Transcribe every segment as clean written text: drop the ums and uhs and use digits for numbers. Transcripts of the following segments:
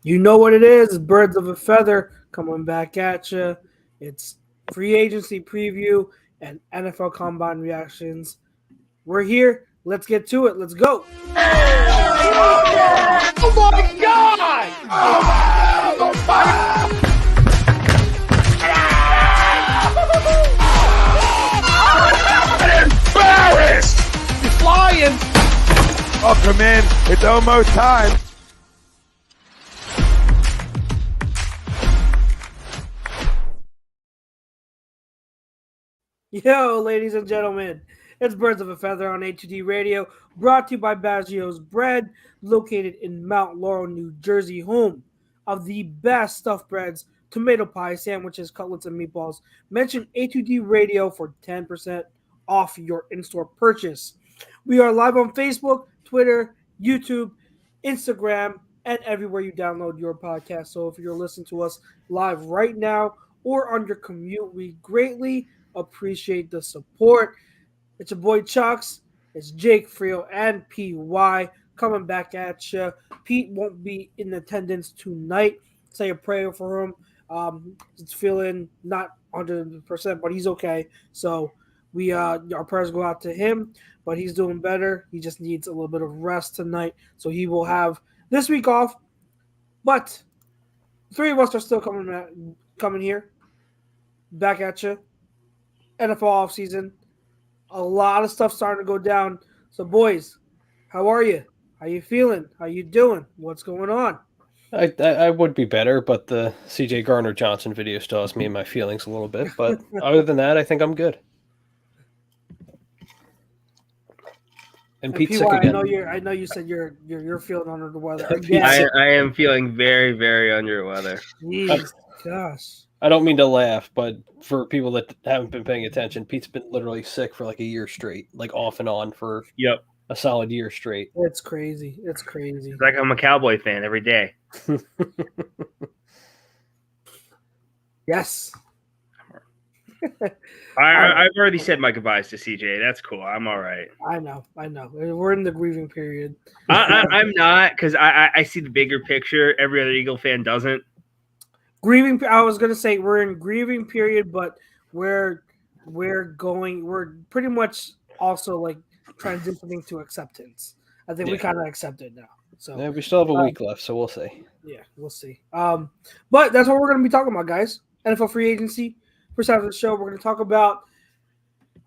You know what it is. It's Birds of a Feather coming back at you. It's free agency preview and NFL Combine reactions. We're here. Let's get to it. Let's go. Oh my God! I'm embarrassed! He's flying! Welcome in. It's almost time. Yo, ladies and gentlemen, it's Birds of a Feather on HUDDLE Radio, brought to you by Baggio's Bread, located in Mount Laurel, New Jersey, home of the best stuffed breads, tomato pie, sandwiches, cutlets, and meatballs. Mention HUDDLE Radio for 10% off your in-store purchase. We are live on Facebook, Twitter, YouTube, Instagram, and everywhere you download your podcast. So if you're listening to us live right now or on your commute, we greatly appreciate the support. It's your boy Chucks. It's Jake Frio and PY coming back at you. Pete won't be in attendance tonight. Say a prayer for him. He's feeling not 100%, but he's okay. So our prayers go out to him, but he's doing better. He just needs a little bit of rest tonight. So he will have this week off. But three of us are still coming here. Back at you. NFL offseason. A lot of stuff starting to go down. So, boys, how are you? How you feeling? How you doing? What's going on? I would be better, but the CJ Gardner-Johnson video still has me in my feelings a little bit. But other than that, I think I'm good. And Pete's sick PY, again. I know you said you're feeling under the weather. I am feeling very, very under the weather. Jeez, gosh. I don't mean to laugh, but for people that haven't been paying attention, Pete's been literally sick for like a year straight, like off and on for a solid year straight. It's crazy. It's crazy. It's like I'm a Cowboy fan every day. Yes. I've already said my goodbyes to CJ. That's cool. I'm all right. I know. We're in the grieving period. I'm not, because I see the bigger picture. Every other Eagle fan doesn't. Grieving. I was gonna say we're in grieving period, but we're pretty much also like transitioning to acceptance. I think we kind of accept it now. So yeah, we still have a week left, so we'll see. Yeah, we'll see. But that's what we're gonna be talking about, guys. NFL free agency. First half of the show, we're gonna talk about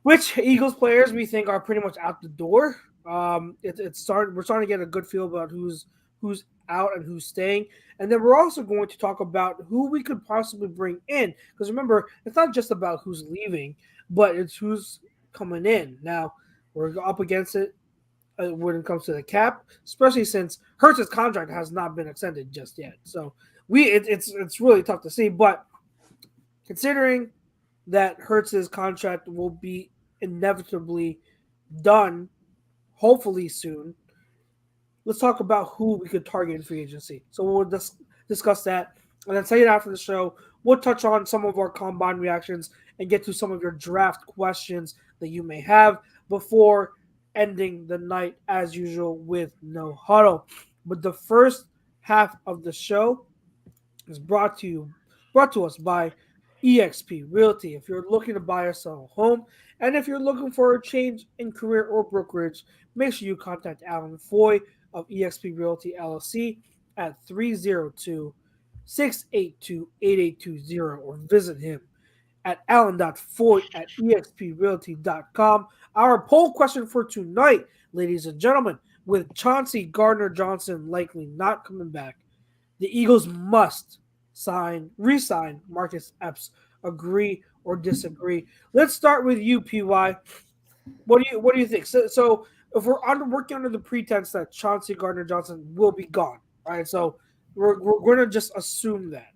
which Eagles players we think are pretty much out the door. We're starting to get a good feel about who's out and who's staying. And then we're also going to talk about who we could possibly bring in. Because remember, it's not just about who's leaving, but it's who's coming in. Now, we're up against it when it comes to the cap, especially since Hurts' contract has not been extended just yet. So it's really tough to see. But considering that Hurts' contract will be inevitably done, hopefully soon, let's talk about who we could target in free agency. So we'll discuss that. And then second after the show, we'll touch on some of our combine reactions and get to some of your draft questions that you may have before ending the night, as usual, with no huddle. But the first half of the show is brought to us by eXp Realty. If you're looking to buy or sell a home, and if you're looking for a change in career or brokerage, make sure you contact Alan Foy of eXp Realty LLC at 302-682-8820 or visit him at alan.foy@exprealty.com. Our poll question for tonight, ladies and gentlemen, with Chauncey Gardner-Johnson likely not coming back, the Eagles must re-sign Marcus Epps. Agree or disagree? Let's start with you, PY. What do you think? So if we're working under the pretense that Chauncey Gardner-Johnson will be gone, right? So we're going to just assume that.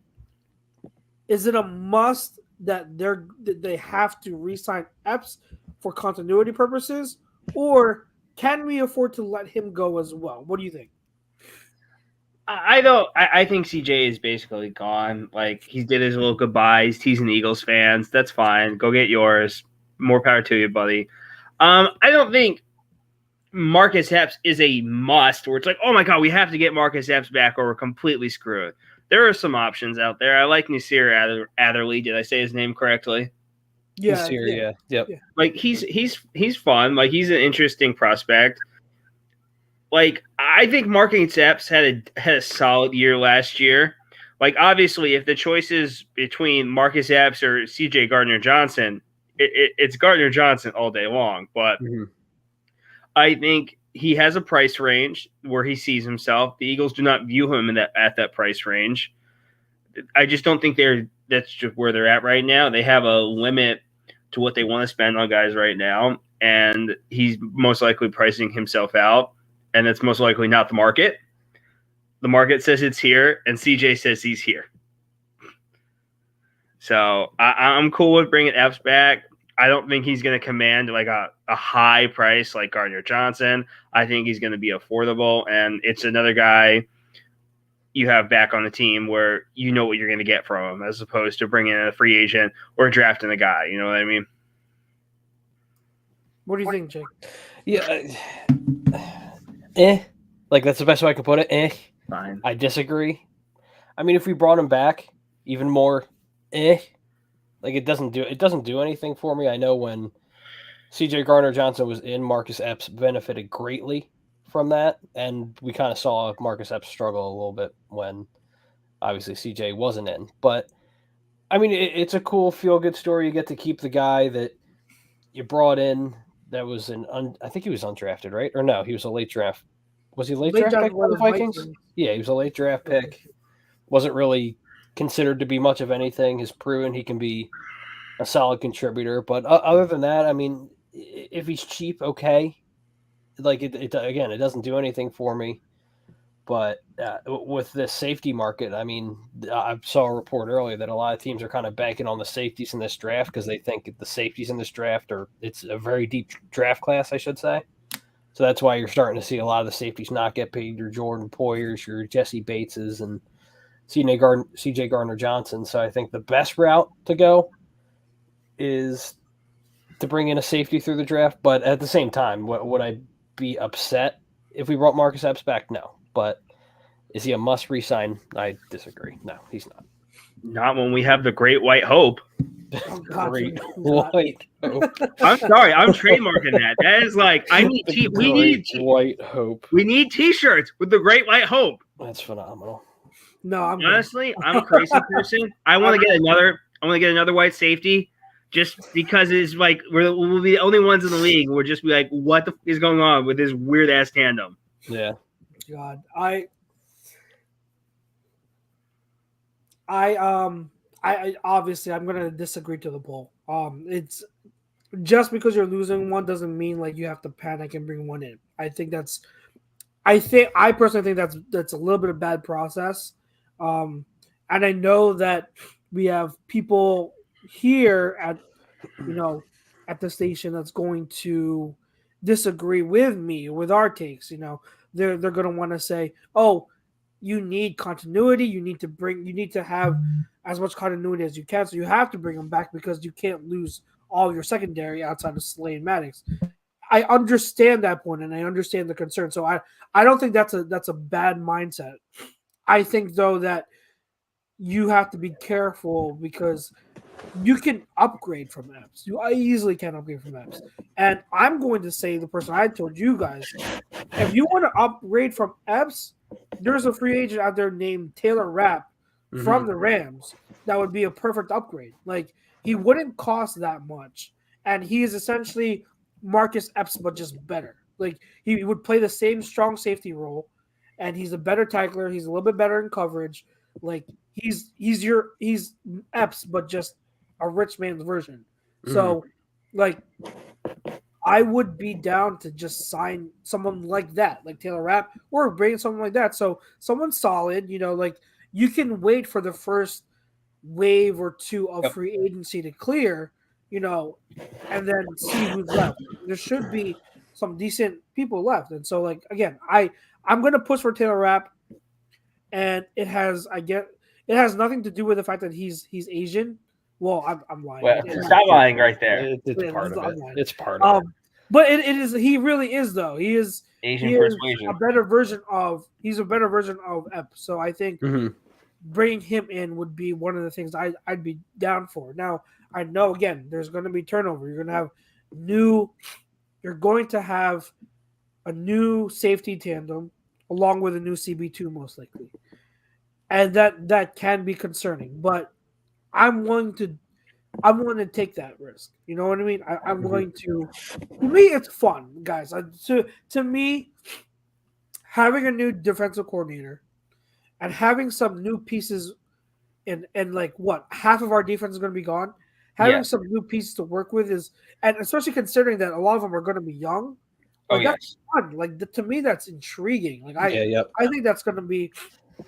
Is it a must that they have to re-sign Epps for continuity purposes, or can we afford to let him go as well? What do you think? I think CJ is basically gone. Like, he did his little goodbyes, teasing Eagles fans. That's fine. Go get yours. More power to you, buddy. I don't think Marcus Epps is a must, where it's like, oh my God, we have to get Marcus Epps back or we're completely screwed. There are some options out there. I like Nasir Adderley. Did I say his name correctly? Yeah, Nasir, yeah. Yep. Yeah. Like he's fun. Like he's an interesting prospect. Like I think Marcus Epps had a solid year last year. Like obviously, if the choice is between Marcus Epps or CJ Gardner-Johnson, it's Gardner-Johnson all day long. But I think he has a price range where he sees himself. The Eagles do not view him at that price range. I just don't think that's just where they're at right now. They have a limit to what they want to spend on guys right now, and he's most likely pricing himself out, and it's most likely not the market. The market says it's here, and CJ says he's here. So I'm cool with bringing Epps back. I don't think he's going to command like a high price like Gardner-Johnson. I think he's going to be affordable, and it's another guy you have back on the team where you know what you're going to get from him, as opposed to bringing in a free agent or drafting a guy. You know what I mean? What do you think, Jake? Yeah. Like that's the best way I could put it. Fine. I disagree. I mean, if we brought him back, even more, like it doesn't do anything for me. I know when CJ Gardner-Johnson was in, Marcus Epps benefited greatly from that, and we kind of saw Marcus Epps struggle a little bit when obviously CJ wasn't in. But I mean, it's a cool feel-good story. You get to keep the guy that you brought in that was I think he was undrafted, right? Or no, he was a late draft. Was he a late draft pick by the Vikings? Yeah, he was a late draft pick. Wasn't really considered to be much of anything. Has proven he can be a solid contributor. But other than that, I mean, if he's cheap, okay. Like it again, it doesn't do anything for me. But with the safety market, I mean, I saw a report earlier that a lot of teams are kind of banking on the safeties in this draft because they think the safeties in this draft it's a very deep draft class, I should say. So that's why you're starting to see a lot of the safeties not get paid. Your Jordan Poyers, your Jesse Bateses, and CJ Gardner-Johnson. So I think the best route to go is to bring in a safety through the draft. But at the same time, would I be upset if we brought Marcus Epps back? No. But is he a must re-sign? I disagree. No, he's not. Not when we have the Great White Hope. Great White Hope. I'm sorry, I'm trademarking that. That is like we need White Hope. We need T-shirts with the Great White Hope. That's phenomenal. No, Honestly, I'm a crazy person. I want to get another white safety, just because it's like we'll be the only ones in the league. We'll just be like, what the f- is going on with this weird ass tandem? Yeah. God, I obviously I'm gonna disagree to the poll. It's just because you're losing one doesn't mean like you have to panic and bring one in. I personally think that's a little bit of bad process. And I know that we have people here at the station that's going to disagree with me with our takes. They're gonna want to say, oh, you need continuity. You need to have as much continuity as you can. So you have to bring them back because you can't lose all of your secondary outside of Slay and Maddox. I understand that point and I understand the concern. So I don't think that's a bad mindset. I think though that you have to be careful because you can upgrade from Epps. I easily can upgrade from Epps. And I'm going to say the person I told you guys, if you want to upgrade from Epps, there's a free agent out there named Taylor Rapp from the Rams that would be a perfect upgrade. Like, he wouldn't cost that much. And he is essentially Marcus Epps, but just better. Like, he would play the same strong safety role, and he's a better tackler. He's a little bit better in coverage. Like, he's Epps, but just a rich man's version. So, like, I would be down to just sign someone like that, like Taylor Rapp, or bring someone like that. So someone solid, like you can wait for the first wave or two of free agency to clear, and then see who's left. There should be some decent people left. And so, like, again, I'm going to push for Taylor Rapp, and it has nothing to do with the fact that he's Asian. Well, I'm lying. Well, stop lying right there. It's part of it. It's part of it. But it is he really is though. He is Asian he is persuasion. a better version of Epps. So I think bringing him in would be one of the things I'd be down for. Now I know again there's going to be turnover. You're going to have a new safety tandem along with a new CB2 most likely, and that can be concerning. But I'm willing to take that risk. You know what I mean? I'm going to. To me, it's fun, guys. To me, having a new defensive coordinator and having some new pieces, and like what half of our defense is going to be gone. Having some new pieces to work with and especially considering that a lot of them are going to be young. Like that's fun. Like to me, that's intriguing. Like I think that's going to be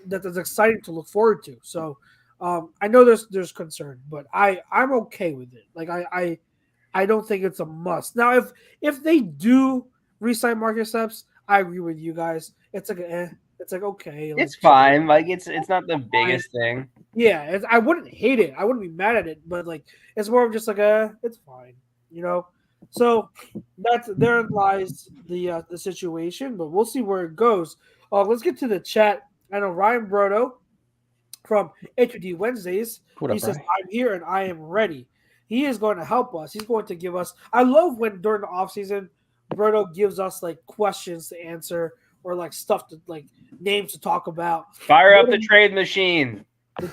that's exciting to look forward to. So. I know there's concern, but I'm okay with it. Like I don't think it's a must. Now if they do re-sign Marcus Epps, I agree with you guys. It's like it's like okay. It's fine. Like it's not the biggest thing. Yeah, I wouldn't hate it. I wouldn't be mad at it, but like it's more of just like it's fine, you know. So therein lies the situation, but we'll see where it goes. Let's get to the chat. I know Ryan Brodo from HUD Wednesdays. He says, I'm here and I am ready. He is going to help us. He's going to give us. I love when during the offseason, Brodo gives us like questions to answer or like stuff to like names to talk about. Fire up the trade machine. The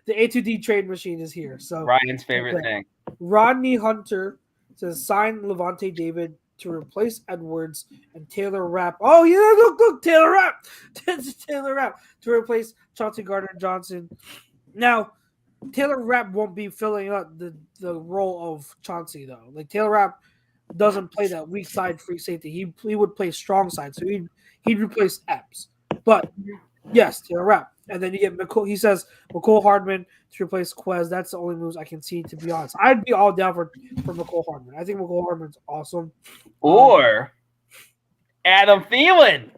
A2D trade machine is here. So Ryan's favorite thing. Rodney Hunter says sign Levante David to replace Edwards and Taylor Rapp. Oh yeah, look, Taylor Rapp. Taylor Rapp to replace Chauncey Gardner-Johnson. Now, Taylor Rapp won't be filling up the role of Chauncey though. Like Taylor Rapp doesn't play that weak side free safety. He would play strong side, so he'd replace Epps. But yes, Taylor Rapp. And then you get McCole. He says McCole Hardman to replace Quez. That's the only moves I can see, to be honest. I'd be all down for McCole Hardman. I think McCole Hardman's awesome. Or Adam Thielen.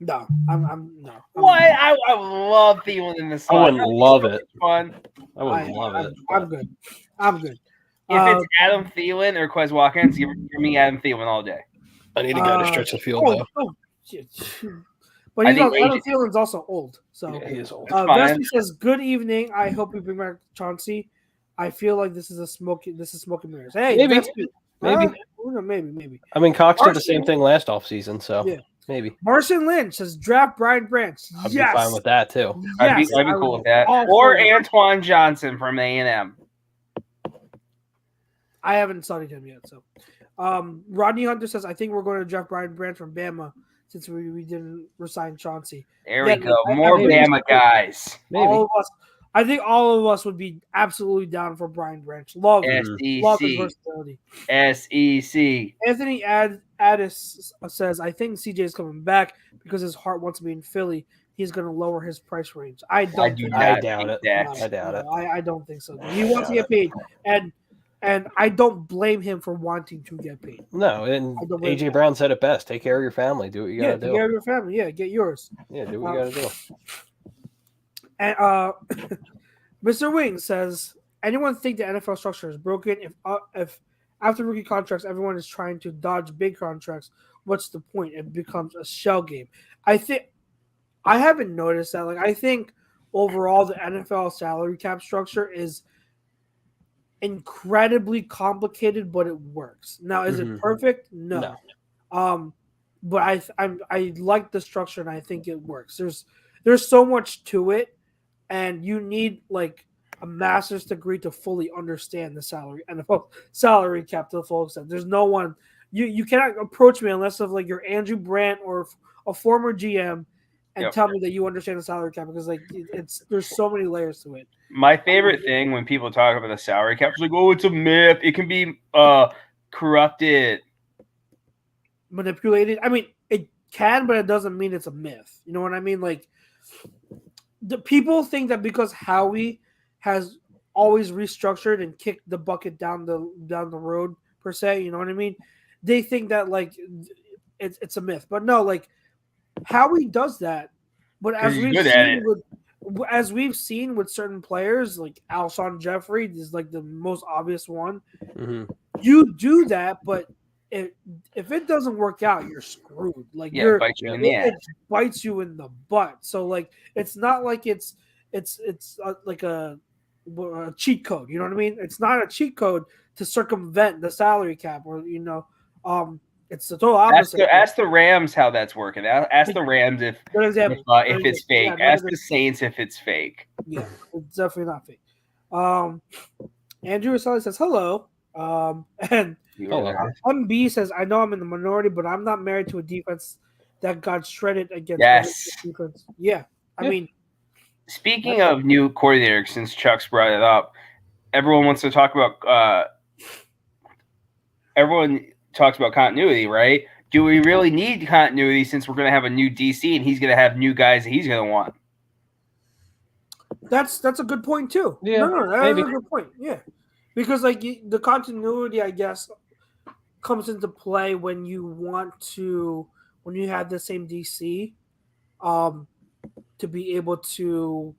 No, I'm no. What? I love Thielen in this. I wouldn't love it. Fun. I wouldn't love it. I'm good. I'm good. If it's Adam Thielen or Quez Watkins, give me Adam Thielen all day. I need a guy to stretch the field though. Shit. But Adam Thielen's also old. So yeah, he is old. Vespi says, "Good evening. I hope we bring back Chauncey. I feel like this is smoke and mirrors." Hey, maybe. Maybe. I mean, Cox did the same thing last offseason, so maybe. Marcin Lynch says, "Draft Brian Branch." I'd be fine with that too. I'd be cool with that. Or Antoine Johnson from A&M. I haven't studied him yet. So, Rodney Hunter says, "I think we're going to draft Brian Branch from Bama." Since we didn't resign Chauncey. There we go. More Bama guys. Maybe. I think all of us would be absolutely down for Brian Branch. Love his versatility. SEC. Anthony Addis says, I think CJ is coming back because his heart wants to be in Philly. He's going to lower his price range. I doubt it. I doubt it. I don't think so. He wants to get paid. And I don't blame him for wanting to get paid. No, and AJ Brown said it best. Take care of your family. Do what you got to do. Take care of your family. Yeah, get yours. Yeah, do what you got to do. And Mr. Wing says, anyone think the NFL structure is broken? If after rookie contracts, everyone is trying to dodge big contracts, what's the point? It becomes a shell game. I haven't noticed that. Like, I think overall the NFL salary cap structure is incredibly complicated, but it works. Now, is it perfect? No. But I like the structure and I think it works. There's so much to it, and you need like a master's degree to fully understand the NFL salary cap to the full extent. There's no one you cannot approach me unless of like you're Andrew Brandt or a former GM and tell me that you understand the salary cap, because like there's so many layers to it. My favorite thing when people talk about the salary cap is like, oh, it's a myth. It can be corrupted, manipulated. I mean, it can, but it doesn't mean it's a myth. You know what I mean? Like, the people think that because Howie has always restructured and kicked the bucket down the road per se, you know what I mean? They think that like it's a myth, but no, like Howie does that. But as we've seen with certain players, like Alshon Jeffrey is like the most obvious one. Mm-hmm. You do that, but if it doesn't work out, you're screwed. Like Yeah, you're bites you in the it ass. bites you in the butt. So like it's not like it's like a cheat code. You know what I mean? It's not a cheat code to circumvent the salary cap, or it's the total opposite. Ask the Rams how that's working. Ask the Rams if it's fake. Ask the Saints if it's fake. Yeah, it's definitely not fake. Andrew Rosales says hello. And B says, I know I'm in the minority, but I'm not married to a defense that got shredded against the defense. Yeah. I mean, speaking of new coordinator, since Chuck's brought it up, everyone wants to talk about everyone talks about continuity, right? Do we really need continuity since we're going to have a new DC and he's going to have new guys that he's going to want? That's a good point too. Yeah, no, that's a good point. Yeah, because like the continuity, I guess, comes into play when you have the same DC, to be able to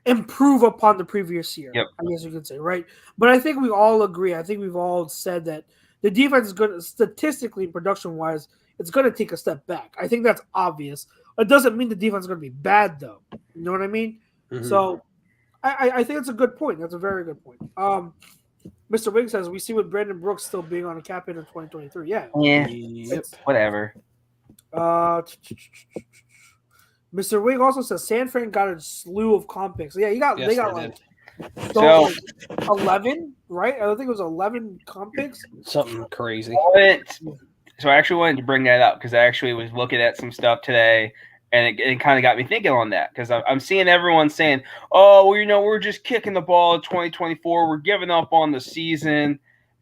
improve upon the previous year. Yep. I guess you could say, right? But I think we all agree. I think we've all said that the defense is going to, statistically, production wise, it's going to take a step back. I think that's obvious. It doesn't mean the defense is going to be bad, though. You know what I mean? Mm-hmm. So I think it's a good point. That's a very good point. Mr. Wing says, we see with Brandon Brooks still being on a cap hit in 2023. Yeah. Whatever. Mr. Wing also says San Fran got a slew of comp picks. Yeah, they got like 11, right? I think it was 11 comp picks. Something crazy. So I actually wanted to bring that up because I actually was looking at some stuff today, and it kind of got me thinking on that because I'm seeing everyone saying, "Oh, well, we're just kicking the ball in 2024. We're giving up on the season,"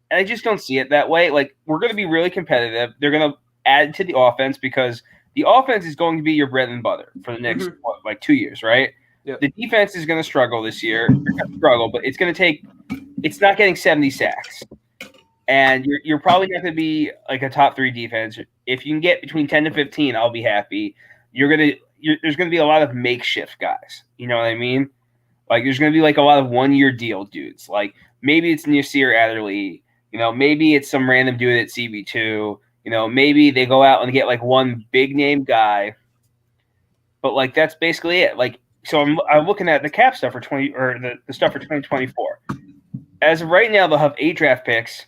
and I just don't see it that way. Like we're going to be really competitive. They're going to add to the offense because the offense is going to be your bread and butter for the next 2 years, right? Yep. The defense is going to struggle this year. They're going to struggle, but it's not getting 70 sacks. And you're probably not going to be like a top 3 defense. If you can get between 10 to 15, I'll be happy. There's going to be a lot of makeshift guys. You know what I mean? Like there's going to be like a lot of 1-year deal dudes. Like maybe it's Nasir Adderley. Maybe it's some random dude at CB2. Maybe they go out and get like one big name guy. But like that's basically it. Like so I'm looking at the cap stuff for the stuff for 2024. As of right now, they'll have 8 draft picks.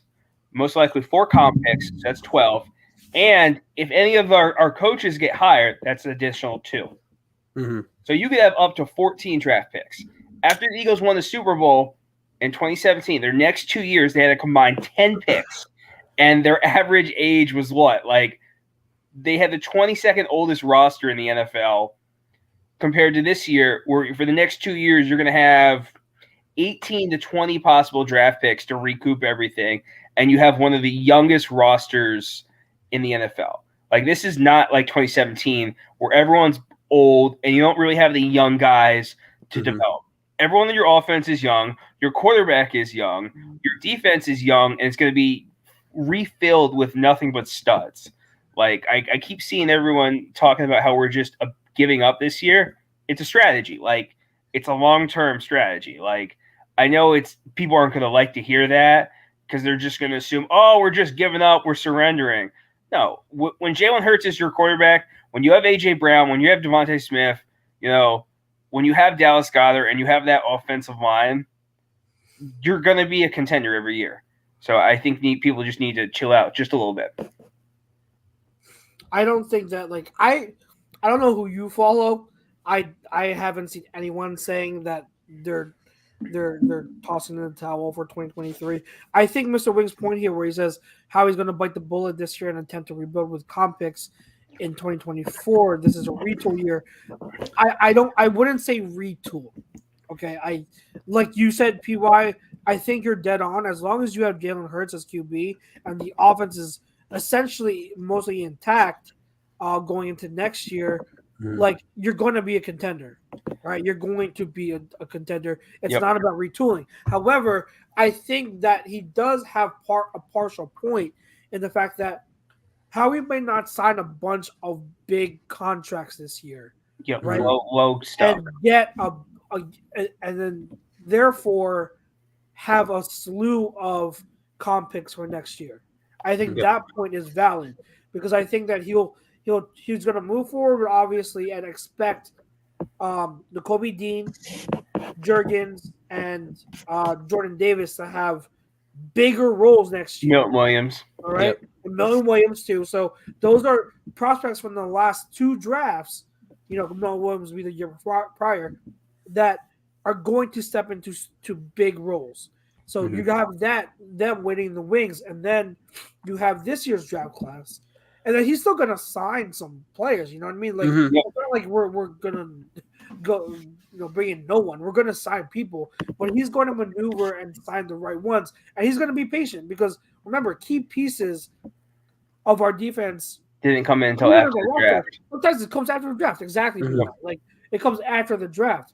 Most likely 4 comp picks, so that's 12. And if any of our coaches get hired, that's an additional 2. Mm-hmm. So you could have up to 14 draft picks. After the Eagles won the Super Bowl in 2017, their next 2 years, they had a combined 10 picks. And their average age was what? Like they had the 22nd oldest roster in the NFL compared to this year, where for the next 2 years, you're going to have 18 to 20 possible draft picks to recoup everything. And you have one of the youngest rosters in the NFL. Like this is not like 2017 where everyone's old and you don't really have the young guys to develop. Everyone in your offense is young. Your quarterback is young. Your defense is young, and it's going to be refilled with nothing but studs. Like I keep seeing everyone talking about how we're just giving up this year. It's a strategy. Like it's a long-term strategy. Like I know people aren't going to like to hear that, because they're just going to assume, oh, we're just giving up, we're surrendering. No, when Jalen Hurts is your quarterback, when you have A.J. Brown, when you have Devontae Smith, when you have Dallas Goedert and you have that offensive line, you're going to be a contender every year. So I think people just need to chill out just a little bit. I don't think that, like, I don't know who you follow. I haven't seen anyone saying that they're tossing in the towel for 2023. I think Mr. Wing's point here, where he says how he's going to bite the bullet this year and attempt to rebuild with comp picks in 2024. This is a retool year. I wouldn't say retool. Okay, like you said, PY. I think you're dead on. As long as you have Jalen Hurts as QB and the offense is essentially mostly intact going into next year, like you're going to be a contender, right? You're going to be a contender. It's not about retooling. However, I think that he does have a partial point in the fact that Howie may not sign a bunch of big contracts this year, right? Low stuff, and get and then therefore have a slew of comp picks for next year. I think Yep. that point is valid because I think that he's going to move forward, obviously, and expect N'Kobe Dean, Jurgens, and Jordan Davis to have bigger roles next year. Milton Williams. All right. Yep. And Milton Williams, too. So those are prospects from the last 2 drafts. Milton Williams will be the year prior that are going to step into big roles. So you have them waiting in the wings, and then you have this year's draft class, and then he's still going to sign some players. You know what I mean? Like, it's not like we're going to go, bring in no one. We're going to sign people, but he's going to maneuver and sign the right ones, and he's going to be patient because remember, key pieces of our defense Didn't come in until after the draft. Sometimes it comes after the draft. Exactly. Like it comes after the draft.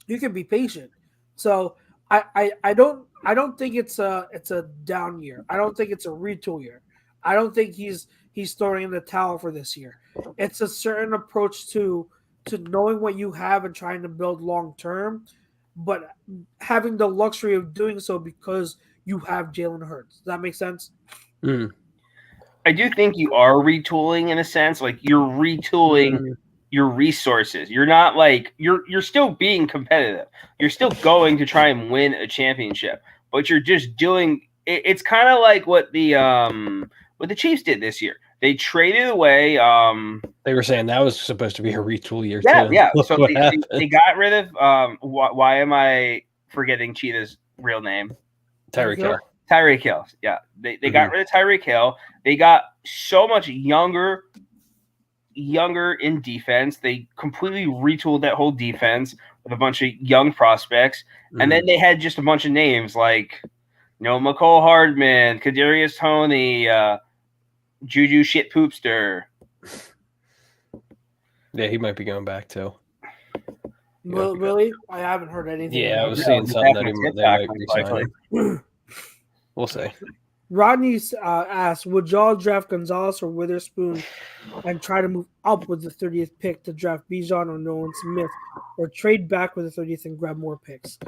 You can be patient. So I don't think it's a down year. I don't think it's a retool year. I don't think he's throwing in the towel for this year. It's a certain approach to knowing what you have and trying to build long term, but having the luxury of doing so because you have Jalen Hurts. Does that make sense? I do think you are retooling in a sense. Like you're retooling your resources. You're not like you're still being competitive. You're still going to try and win a championship, but you're just doing. It's kind of like what the Chiefs did this year. They traded away. They were saying that was supposed to be a retool year Yeah, too. yeah. Look So what they happened. got rid of. Why am I forgetting Cheetah's real name? Tyreek Hill. Tyreek Hill. Yeah, they got rid of Tyreek Hill. They got so much younger in defense. They completely retooled that whole defense with a bunch of young prospects, and then they had just a bunch of names like, McCole Hardman, Kadarius Toney, Juju Shit Poopster. Yeah, he might be going back too. Well, really? I haven't heard anything. Yeah, I about was that. seeing something that TikTok, they might likely. resign. We'll see. Rodney asked, would y'all draft Gonzalez or Witherspoon and try to move up with the 30th pick to draft Bijan or Nolan Smith, or trade back with the 30th and grab more picks?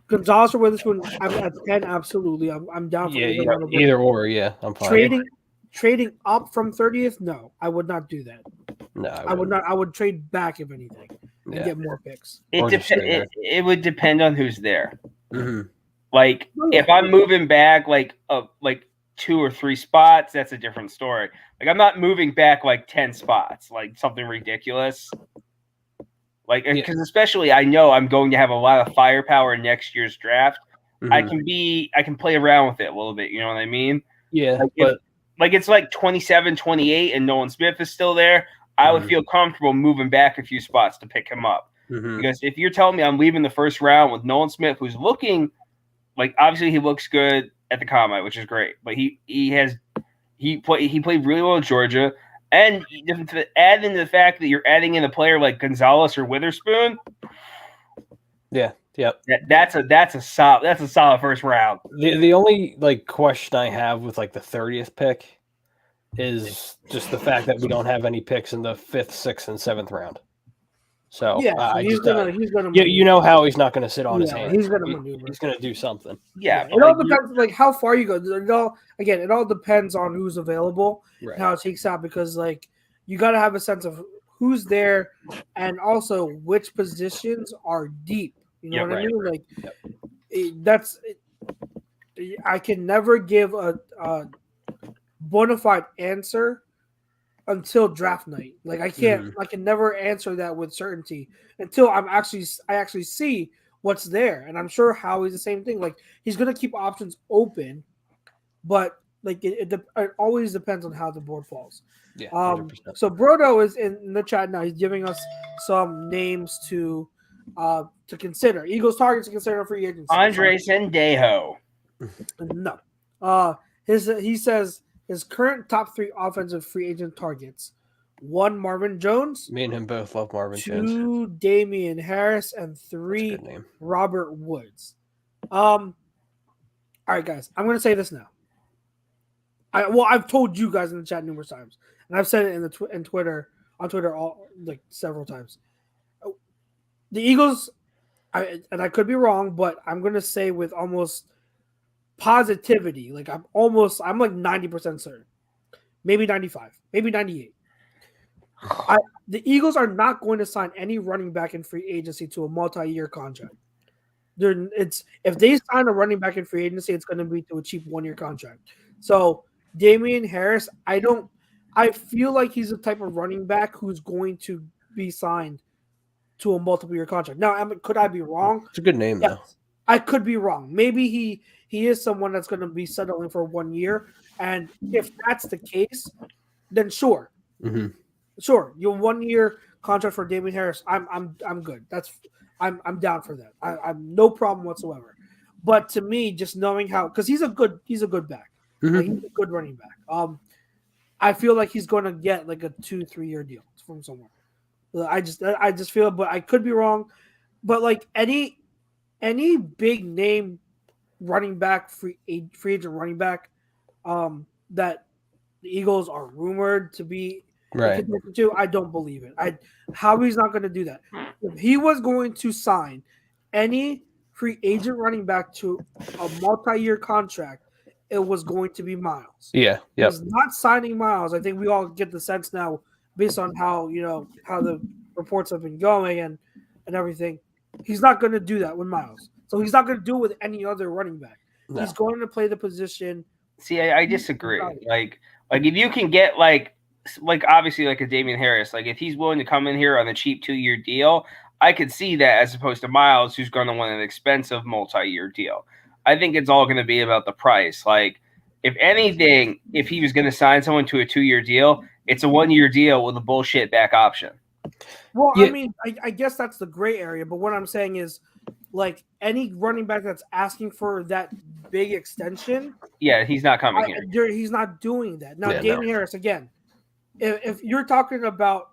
Gonzalez or Witherspoon at 10, absolutely. I'm down for Either or. Yeah, I'm fine. Trading up from 30th, no, I would not do that. No, I would not. I would trade back if anything and get more picks. It would depend on who's there. Mm-hmm. Like if I'm moving back like 2 or 3 spots, that's a different story. Like I'm not moving back like 10 spots, like something ridiculous. Like because especially I know I'm going to have a lot of firepower in next year's draft. Mm-hmm. I can play around with it a little bit. You know what I mean? Yeah, Like it's like 27, 28, and Nolan Smith is still there. I would feel comfortable moving back a few spots to pick him up. Because if you're telling me I'm leaving the first round with Nolan Smith, who's looking like obviously he looks good at the combine, which is great, but he played really well in Georgia, and to add in the fact that you're adding in a player like Gonzalez or Witherspoon, that's a solid first round. The only question I have with the 30th pick is just the fact that we don't have any picks in the 5th, 6th, and 7th round. So he's gonna. You know how he's not going to sit on his hands. He's gonna maneuver. He's going to do something. Yeah, it all depends how far you go. It all depends on who's available and how it takes out because you got to have a sense of who's there and also which positions are deep. You know what I mean? I can never give a bona fide answer until draft night. I can't. I can never answer that with certainty until I actually see what's there. And I'm sure Howie's the same thing. He's gonna keep options open, but it always depends on how the board falls. Yeah. 100%. So Brodo is in the chat now. He's giving us some names to consider. Eagles targets to consider free agency. Andre Sendejo. No. He says his current top 3 offensive free agent targets: 1, Marvin Jones. Me and him both love Marvin 2, Jones. 2, Damian Harris, and 3, Robert Woods. All right, guys. I'm going to say this now. I've told you guys in the chat numerous times, and I've said it on Twitter several times. The Eagles, and I could be wrong, but I'm going to say with almost positivity, like I'm like 90% certain, maybe 95, maybe 98. The Eagles are not going to sign any running back in free agency to a multi-year contract. If they sign a running back in free agency, it's going to be to a cheap 1-year contract. So Damian Harris, I feel like he's the type of running back who's going to be signed to a multiple-year contract. Now, could I be wrong? It's a good name, though. I could be wrong. Maybe he is someone that's going to be settling for 1 year, and if that's the case, then sure, sure, your 1-year contract for Damian Harris, I'm good. I'm down for that. I'm no problem whatsoever. But to me, just knowing how, because he's a good back, like, he's a good running back. I feel like he's going to get like a 2-3 year deal from somewhere. I just feel, but I could be wrong. But like any big name running back, free agent running back, that the Eagles are rumored to be right to, I don't believe it. Howie's not going to do that. If he was going to sign any free agent running back to a multi-year contract, it was going to be Miles. Yeah. He's not signing Miles. I think we all get the sense now, based on how the reports have been going and everything. He's not going to do that with Miles. So he's not going to do it with any other running back. No. He's going to play the position. See, I disagree. Like if you can get like obviously like a Damian Harris, like if he's willing to come in here on a cheap 2-year deal, I could see that, as opposed to Miles, who's going to want an expensive multi-year deal. I think it's all going to be about the price. Like, if anything, if he was going to sign someone to a 2-year deal, it's a 1-year deal with a bullshit back option. Well, yeah. I mean, I guess that's the gray area. But what I'm saying is, like, any running back that's asking for that big extension, yeah, he's not coming here. He's not doing that. Now, Damian Harris, again, if you're talking about,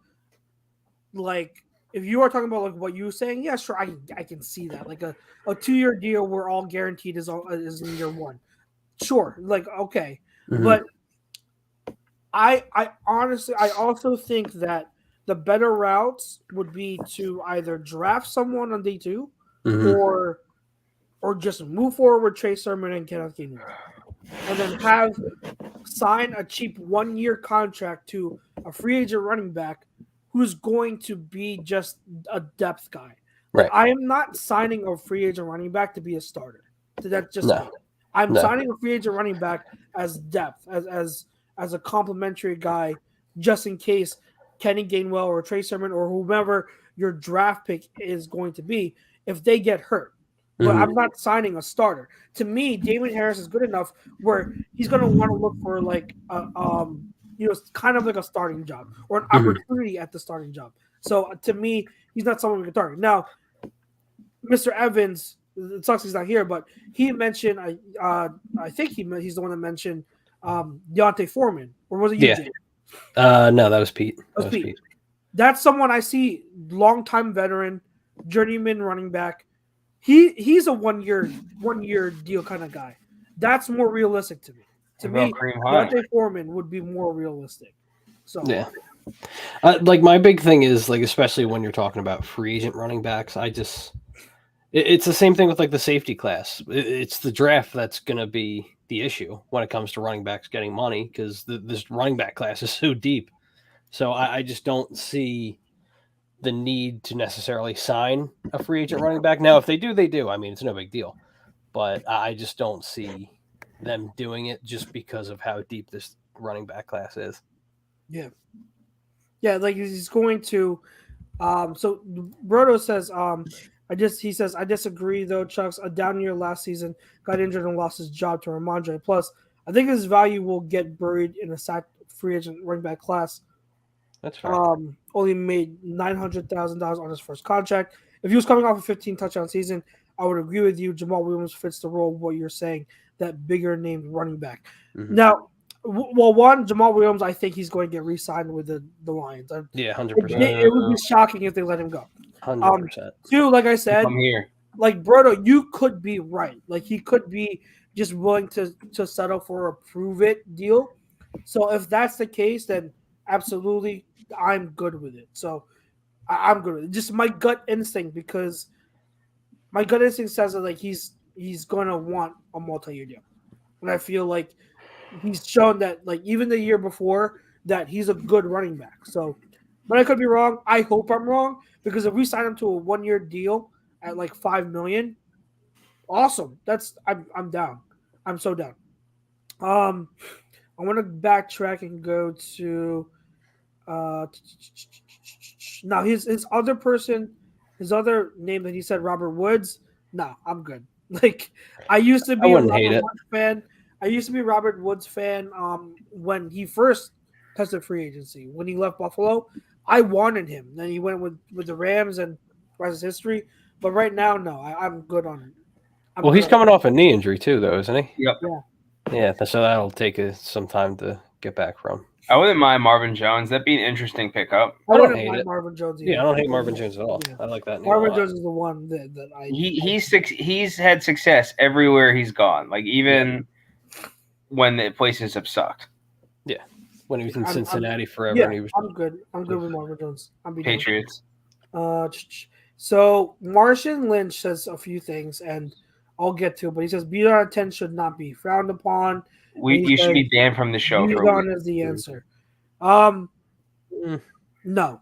like, if you are talking about like what you were saying, yeah, sure, I can see that. Like a 2-year deal where all guaranteed is in year 1. Sure, like, okay. But I honestly, I also think that the better routes would be to either draft someone on day 2 or just move forward with Trey Sermon and Kenneth Gainwell, and then sign a cheap 1-year contract to a free agent running back who's going to be just a depth guy. Right. I am not signing a free agent running back to be a starter. That's just no. I'm signing a free agent running back as depth, as a complimentary guy, just in case Kenny Gainwell or Trey Sermon or whomever your draft pick is going to be, if they get hurt. But I'm not signing a starter. To me, Damian Harris is good enough where he's going to want to look for like kind of like a starting job or an opportunity at the starting job. So to me, he's not someone we can target. Now, Mr. Evans, it sucks he's not here, but he mentioned, I think he's the one that mentioned Deontay Foreman, or was it you? Yeah. No, that was Pete. That was Pete. That's someone I see, longtime veteran, journeyman running back. He's a 1-year deal kind of guy. That's more realistic to me. To me, Deontay Foreman would be more realistic. So yeah, like my big thing is like, especially when you're talking about free agent running backs, it's the same thing with like the safety class. It's the draft that's going to be the issue when it comes to running backs getting money, because this running back class is so deep. So I just don't see the need to necessarily sign a free agent running back. Now, if they do, they do. I mean, it's no big deal. But I just don't see them doing it just because of how deep this running back class is. Yeah. Yeah, like he's going to so Brodo says I disagree though, Chucks. A down year last season, got injured and lost his job to Ramondre. Plus, I think his value will get buried in a sacked free agent running back class. That's right. Only made $900,000 on his first contract. If he was coming off a 15 touchdown season, I would agree with you. Jamal Williams fits the role of what you're saying, that bigger named running back. Now, Jamal Williams, I think he's going to get re-signed with the Lions. Yeah, 100%. It would be shocking if they let him go. 100%. Two, like I said, I'm here. Like Brodo, you could be right. Like he could be just willing to settle for a prove-it deal. So if that's the case, then absolutely, I'm good with it. So I'm good with it. Just my gut instinct, because my gut instinct says that like he's going to want a multi-year deal. and I feel like he's shown that, like, even the year before, that he's a good running back. So, but I could be wrong. I hope I'm wrong, because if we sign him to a 1-year deal at like $5 million, awesome. I'm down. I'm so down. I want to backtrack and go to now his other name that he said, Robert Woods. No, I'm good. Like, I used to be a wouldn't hate Robert it. Woods fan. I used to be a Robert Woods fan when he first tested free agency. When he left Buffalo, I wanted him. Then he went with the Rams, and rest is history. But right now, no, I'm good on him. Well, he's coming off a knee injury too, though, isn't he? Yep. Yeah, so that'll take some time to get back from. I wouldn't mind Marvin Jones. That'd be an interesting pickup. I don't don't hate hate it. Marvin Jones either. Yeah, I don't hate Marvin Jones at all. Yeah. I like that name. Marvin a lot. Jones is the one that I. He's had success everywhere he's gone. Like, even when the places have sucked. When he was in Cincinnati forever, Yeah, and he was I'm good. I'm good with Marvin Jones. I'm be done. Patriots. So Martian Lynch says a few things, and I'll get to it, but he says Bijan at 10 should not be frowned upon. You should be banned from the show. For a Bijan week. is the answer. No. no,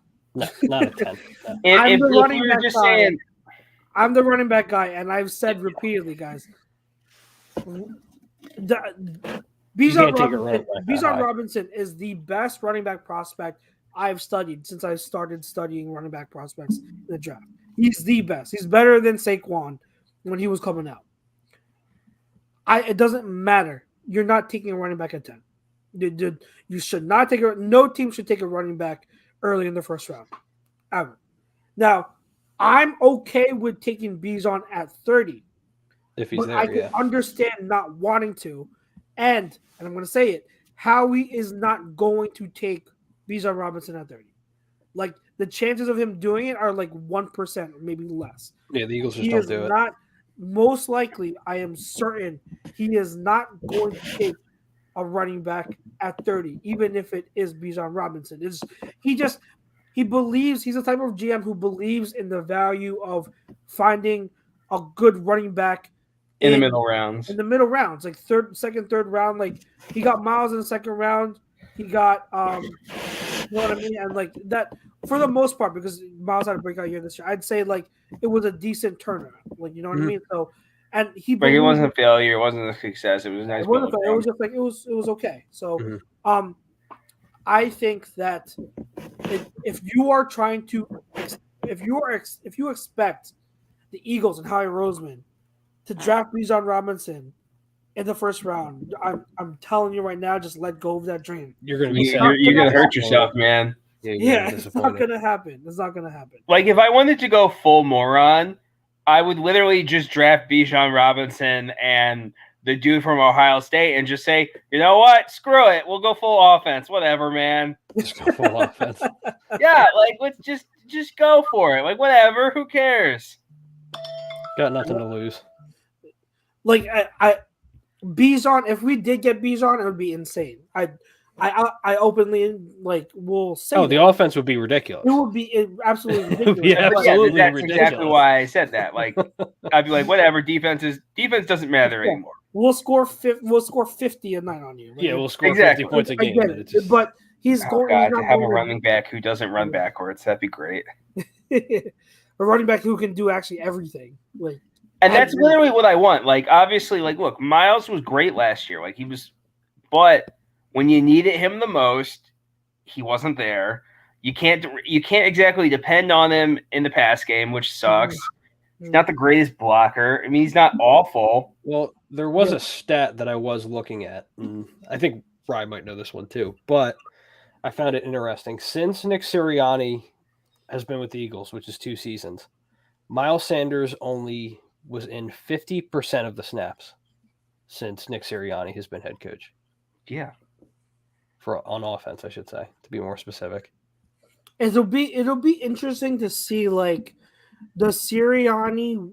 not a 10. No. If the running we were back just guy. saying, I'm the running back guy, and I've said repeatedly, guys. can't take a running back that high. Robinson is the best running back prospect I've studied since I started studying running back prospects in the draft. He's the best. He's better than Saquon when he was coming out. It doesn't matter. You're not taking a running back at 10. You should not take no team should take a running back early in the first round. Ever. Now, I'm okay with taking Bijan at 30. If he's But there, I can understand not wanting to. And I'm going to say it, Howie is not going to take Bijan Robinson at 30. Like, the chances of him doing it are like 1% or maybe less. Yeah, the Eagles just He don't is do it. not, most likely, I am certain he is not going to take a running back at 30, even if it is Bijan Robinson. He believes, he's the type of GM who believes in the value of finding a good running back in the middle rounds. In the middle rounds, like second, third round. Like, he got Miles in the second round. He got, you know what I mean? And like that, for the most part, because Miles had a breakout year this year, I'd say like it was a decent turnaround. Like, you know what I mean? So, and But it wasn't a failure. It wasn't a success. It was a nice. It was just like it was okay. So, I think that if you are trying to, if you expect the Eagles and Howie Roseman to draft Bijan Robinson in the first round, I'm telling you right now, just let go of that dream. You're going to be you're going to hurt yourself, man. Yeah, it's not going to happen. It's not going to happen. Like, if I wanted to go full moron, I would literally just draft Bijan Robinson and the dude from Ohio State and just say, you know what? Screw it. We'll go full offense. Whatever, man. Just go full offense. Yeah, like, let's just go for it. Like, whatever. Who cares? Got nothing to lose. Like, I Bijan, if we did get Bijan, it would be insane. I openly will say. Oh, the offense would be ridiculous. It would be absolutely ridiculous. Yeah, absolutely that's ridiculous. exactly why I said that. Like, I'd be like, whatever. Defense doesn't matter anymore. We'll score 50 a night on you. Like, Yeah, we'll score Exactly. 50 points a game. I get it, but he's going God, he's not to have a going running back who doesn't run backwards, that'd be great. a running back who can do actually everything. Like, And that's literally what I want. Like, obviously, like, look, Miles was great last year. Like, he was, but when you needed him the most, he wasn't there. You can't exactly depend on him in the pass game, which sucks. He's not the greatest blocker. I mean, he's not awful. Well, there was a stat that I was looking at, and I think Ryan might know this one too, but I found it interesting. Since Nick Sirianni has been with the Eagles, which is 2 seasons, Miles Sanders only was in 50% of the snaps since Nick Sirianni has been head coach. Yeah. Mm-hmm. On offense, I should say, to be more specific. it'll be interesting to see, like, the Sirianni,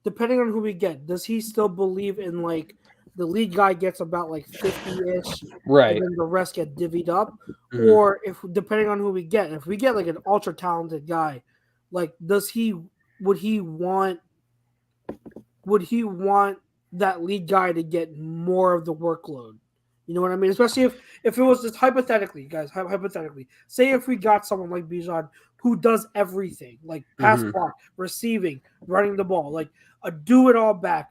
depending on who we get, does he still believe in, like, the lead guy gets about like 50-ish, Right. and then the rest get divvied up, Mhm. or if depending on who we get, if we get like an ultra talented guy, like would he want would he want that lead guy to get more of the workload? You know what I mean? Especially if it was just hypothetically, guys, hypothetically. Say if we got someone like Bijan who does everything, like pass block, receiving, running the ball, like a do-it-all back.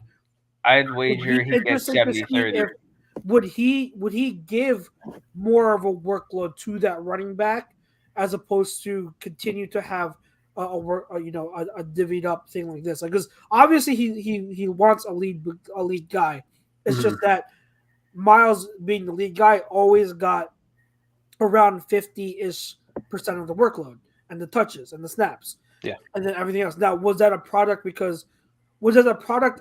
I'd wager he gets 70-30. Would he give more of a workload to that running back as opposed to continue to have a divvied up thing like this? Like, because obviously he wants a lead guy. It's just that Miles being the lead guy always got around 50-ish% of the workload and the touches and the snaps. Yeah. And then everything else. Now, was that a product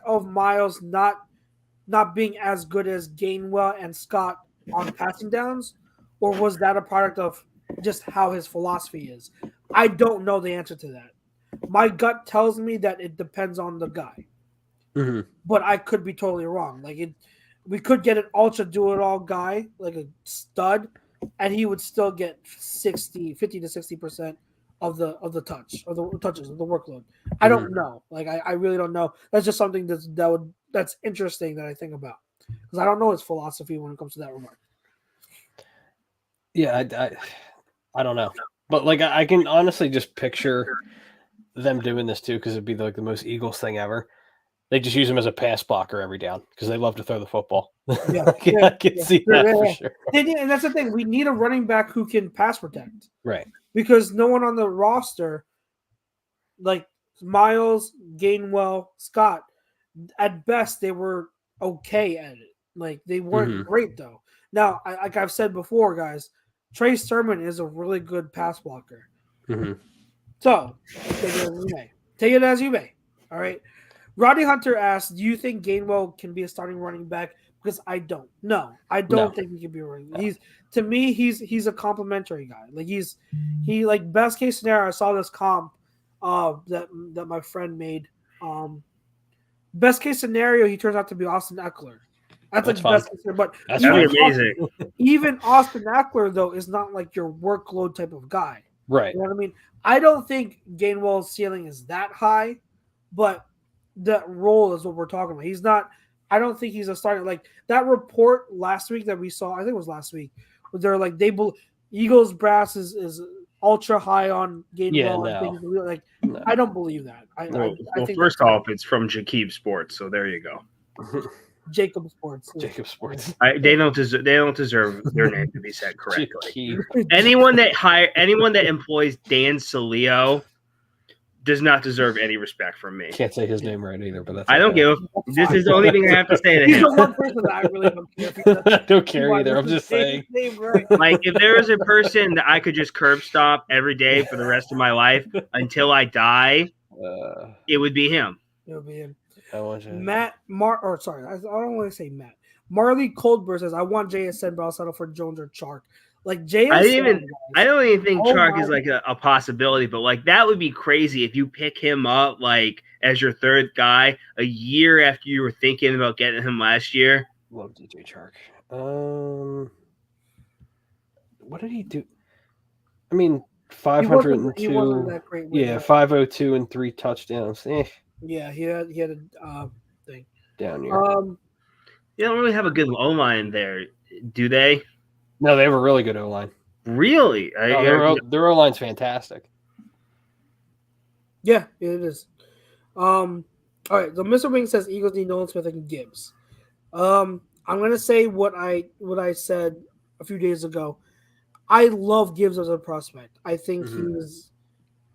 of Miles not being as good as Gainwell and Scott on passing downs? Or was that a product of just how his philosophy is? I don't know the answer to that. My gut tells me that it depends on the guy. But I could be totally wrong. We could get an ultra do-it-all guy, like a stud, and he would still get 50 to 60% of the touches of the workload. I don't know. I really don't know. That's just something that's interesting that I think about because I don't know his philosophy when it comes to that regard. Yeah, I don't know, but I can honestly just picture them doing this too because it'd be the most Eagles thing ever. They just use him as a pass blocker every down because they love to throw the football. I can see that for sure. And that's the thing. We need a running back who can pass protect. Right. Because no one on the roster, like Miles, Gainwell, Scott, at best, they were okay at it. They weren't great, though. Now, like I've said before, guys, Trey Sermon is a really good pass blocker. So, take it as you may. All right. Rodney Hunter asked, do you think Gainwell can be a starting running back? Because I don't. No, I don't think he can be a running back. To me, he's a complimentary guy. Best case scenario, I saw this comp that my friend made. Best case scenario, he turns out to be Austin Eckler. That's best case scenario. But that's amazing. Even Austin Eckler, though, is not your workload type of guy. Right. You know what I mean? I don't think Gainwell's ceiling is that high, but that role is what we're talking about. He's not. I don't think he's a starter. That report last week that we saw, I think it was last week, where they're Eagles brass is ultra high on Gainwell. No. I don't believe that. I think first off, it's from Jakeem Sports, so there you go. Jacob Sports. They don't deserve their name to be said correctly. Anyone that employs Dan Salio does not deserve any respect from me. Can't say his name right either, but that's I don't give. This is the only thing I have to say to He's him. the one person that I really don't care. I don't care either. I'm just saying. If there was a person that I could just curb stop every day for the rest of my life until I die, it would be him. It would be him. I want you. I don't want to say Matt. Marley Coldburn says, I want JSN, but I'll settle for Jones or Chark. JSN. I don't even think Chark is a possibility, but that would be crazy if you pick him up as your third guy a year after you were thinking about getting him last year. Love DJ Chark. What did he do? I mean, 502. Yeah, 502 and 3 touchdowns. Yeah, he had a thing down here. You don't really have a good O-line there, do they? No, they have a really good O-line. Really? Their O-line's fantastic. Yeah, it is. All right, so Mr. Wing says Eagles need Nolan Smith and Gibbs. I'm gonna say what I said a few days ago. I love Gibbs as a prospect. I think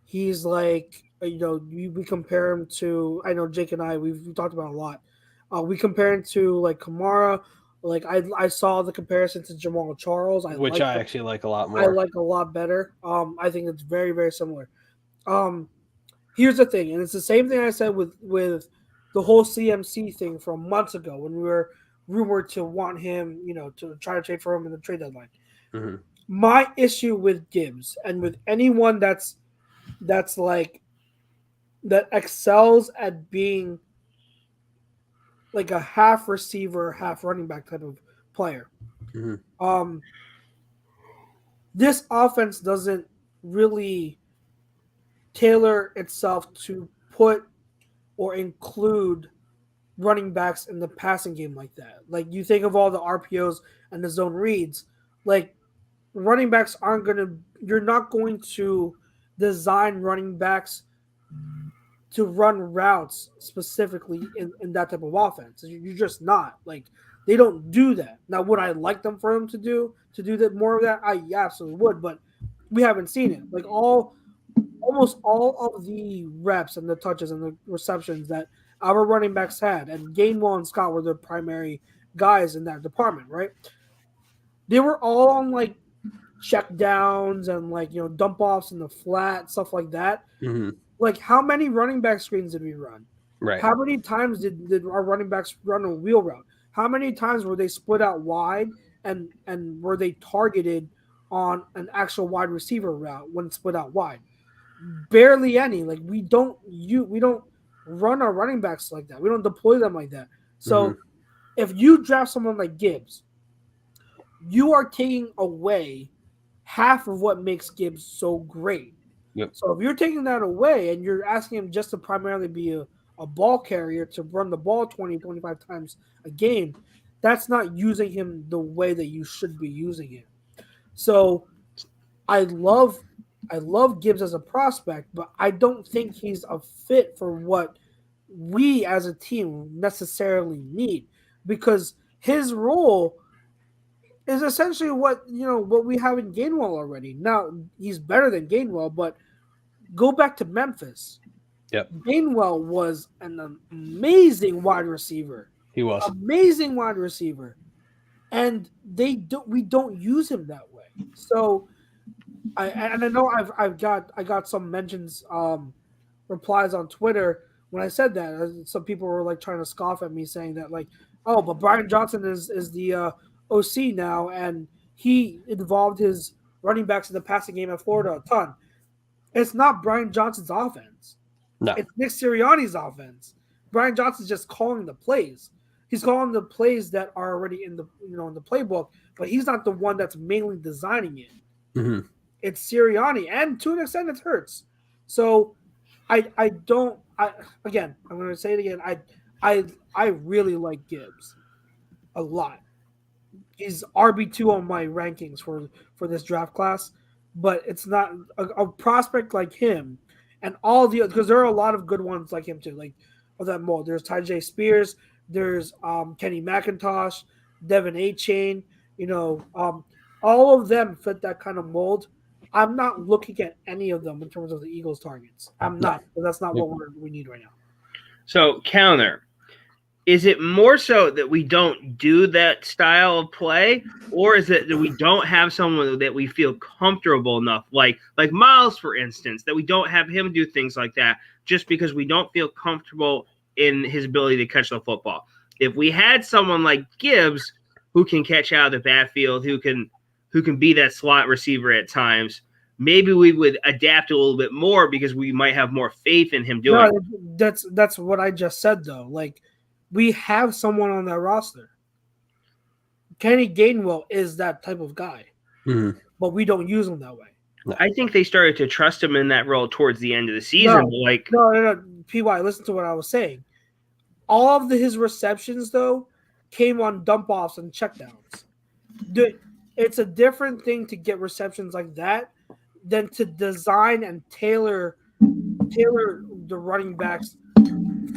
he's we compare him to, I know Jake and I we've talked about it a lot. We compare him to Kamara. I saw the comparison to Jamal Charles, which I actually like a lot more. I like a lot better. I think it's very, very similar. Here's the thing, and it's the same thing I said with the whole CMC thing from months ago when we were rumored to want him, to try to trade for him in the trade deadline. My issue with Gibbs and with anyone that excels at being a half receiver, half running back type of player. This offense doesn't really tailor itself to put or include running backs in the passing game like that. Like you think of all the RPOs and the zone reads, like running backs you're not going to design running backs to run routes specifically in that type of offense. You're just not. Like they don't do that. Now, would I like them for them to do that more of that? I absolutely would, but we haven't seen it. Like almost all of the reps and the touches and the receptions that our running backs had, and Gainwell and Scott were the primary guys in that department, right? They were all on like check downs and like dump offs in the flat, stuff like that. Mm-hmm. Like how many running back screens did we run? Right. How many times did our running backs run a wheel route? How many times were they split out wide and were they targeted on an actual wide receiver route when split out wide? Barely any. Like we don't run our running backs like that. We don't deploy them like that. So if you draft someone like Gibbs, you are taking away half of what makes Gibbs so great. Yep. So if you're taking that away and you're asking him just to primarily be a ball carrier to run the ball 20, 25 times a game, that's not using him the way that you should be using him. So I love Gibbs as a prospect, but I don't think he's a fit for what we as a team necessarily need, because his role is essentially what we have in Gainwell already. Now he's better than Gainwell, but go back to Memphis. Yep. Gainwell was an amazing wide receiver. He was amazing wide receiver, and we don't use him that way. So I know I got some mentions, replies on Twitter when I said that. Some people were like trying to scoff at me, saying that like, oh, but Brian Johnson is the OC now, and he involved his running backs in the passing game at Florida a ton. It's not Brian Johnson's offense. No. It's Nick Sirianni's offense. Brian Johnson's just calling the plays. He's calling the plays that are already in the in the playbook, but he's not the one that's mainly designing it. Mm-hmm. It's Sirianni, and to an extent, it hurts. So, I'm going to say it again. I really like Gibbs a lot. He's RB2 on my rankings for this draft class, but it's not a prospect like him, and all the because there are a lot of good ones like him too, like of that mold. There's Tyjae Spears, there's Kenny McIntosh, Devin A-Chain. All of them fit that kind of mold. I'm not looking at any of them in terms of the Eagles' targets. I'm not. But that's not what we need right now. So, counter. Is it more so that we don't do that style of play, or is it that we don't have someone that we feel comfortable enough, like Miles, for instance, that we don't have him do things like that just because we don't feel comfortable in his ability to catch the football? If we had someone like Gibbs who can catch out of the backfield, who can be that slot receiver at times, maybe we would adapt a little bit more because we might have more faith in him doing it. That's what I just said, though. Like, we have someone on that roster. Kenny Gainwell is that type of guy, but we don't use him that way. I think they started to trust him in that role towards the end of the season. No. PY, listen to what I was saying. All of his receptions, though, came on dump-offs and checkdowns. It's a different thing to get receptions like that than to design and tailor the running backs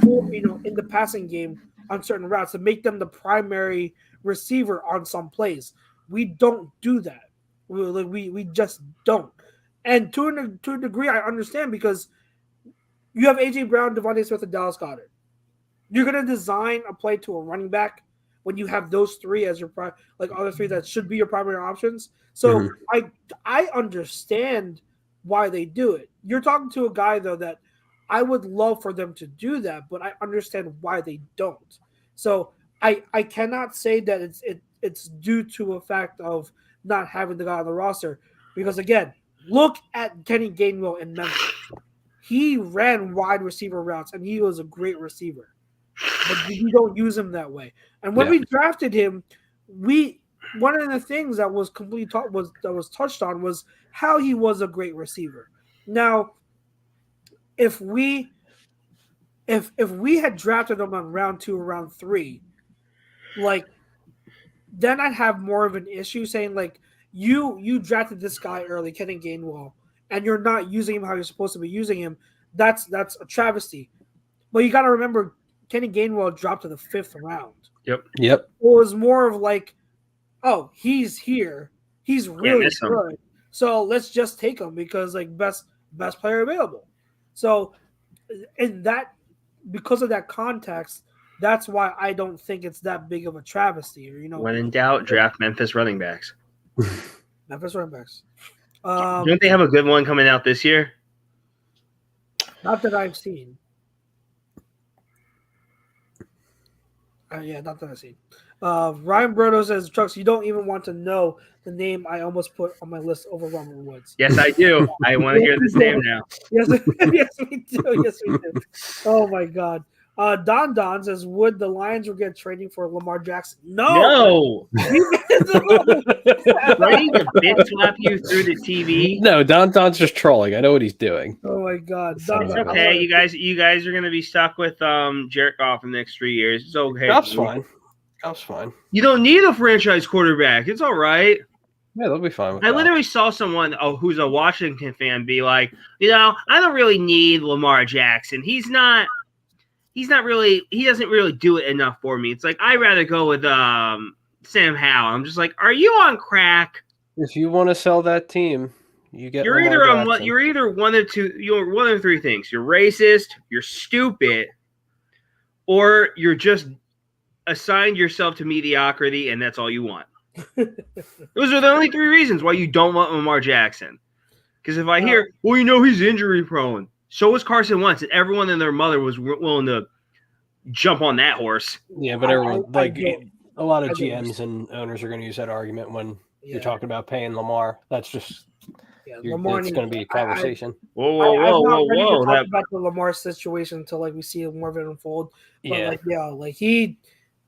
for, in the passing game on certain routes to make them the primary receiver on some plays. We don't do that. We just don't. And to a degree, I understand, because you have A.J. Brown, Devontae Smith, and Dallas Goedert. You're going to design a play to a running back when you have those three as your other three that should be your primary options. So I understand why they do it. You're talking to a guy, though, that I would love for them to do that, but I understand why they don't. So I cannot say that it's due to a fact of not having the guy on the roster, because again, look at Kenny Gainwell in Memphis. He ran wide receiver routes and he was a great receiver, but we don't use him that way. And when we drafted him, one of the things that was was touched on was how he was a great receiver. Now, if we if we had drafted him on round 2 or round 3, like then I'd have more of an issue saying like you drafted this guy early, Kenny Gainwell, and you're not using him how you're supposed to be using him. That's a travesty. But you got to remember, Kenny Gainwell dropped to the 5th round. Yep. It was more of like, oh, he's here, he's really good, so let's just take him because like best player available. So in that, because of that context, that's why I don't think it's that big of a travesty. Or when in doubt, draft Memphis running backs. Memphis running backs. Don't they have a good one coming out this year? Not that I've seen. Not that I've seen. Ryan Brodo says, Trucks, you don't even want to know the name I almost put on my list over Robert Woods. Yes, I do. I want to hear this name now. Yes, we do. Yes, we do. Oh, my God. Don says, would the Lions regret trading for Lamar Jackson? No. Ready to bitch slap you through the TV? No, Don's just trolling. I know what he's doing. Oh my God. It's okay. You guys are gonna be stuck with Jared Goff in the next 3 years. It's okay. Goff's fine. You don't need a franchise quarterback. It's all right. Yeah, they'll be fine with I that. literally saw someone who's a Washington fan be like, I don't really need Lamar Jackson. He doesn't really do it enough for me. It's like I'd rather go with Sam Howell. I'm just like, are you on crack? If you want to sell that team, you're either one of two. You're one of 3 things. You're racist, you're stupid, or you're just assigned yourself to mediocrity, and that's all you want. Those are the only 3 reasons why you don't want Lamar Jackson. Because if I hear, he's injury prone. So was Carson Wentz, and everyone and their mother was willing to jump on that horse. Yeah, but everyone, a lot of GMs and owners are going to use that argument when you're talking about paying Lamar. That's just Lamar. It's going to be a conversation. Whoa! Talk about the Lamar situation until like we see more of it unfold. But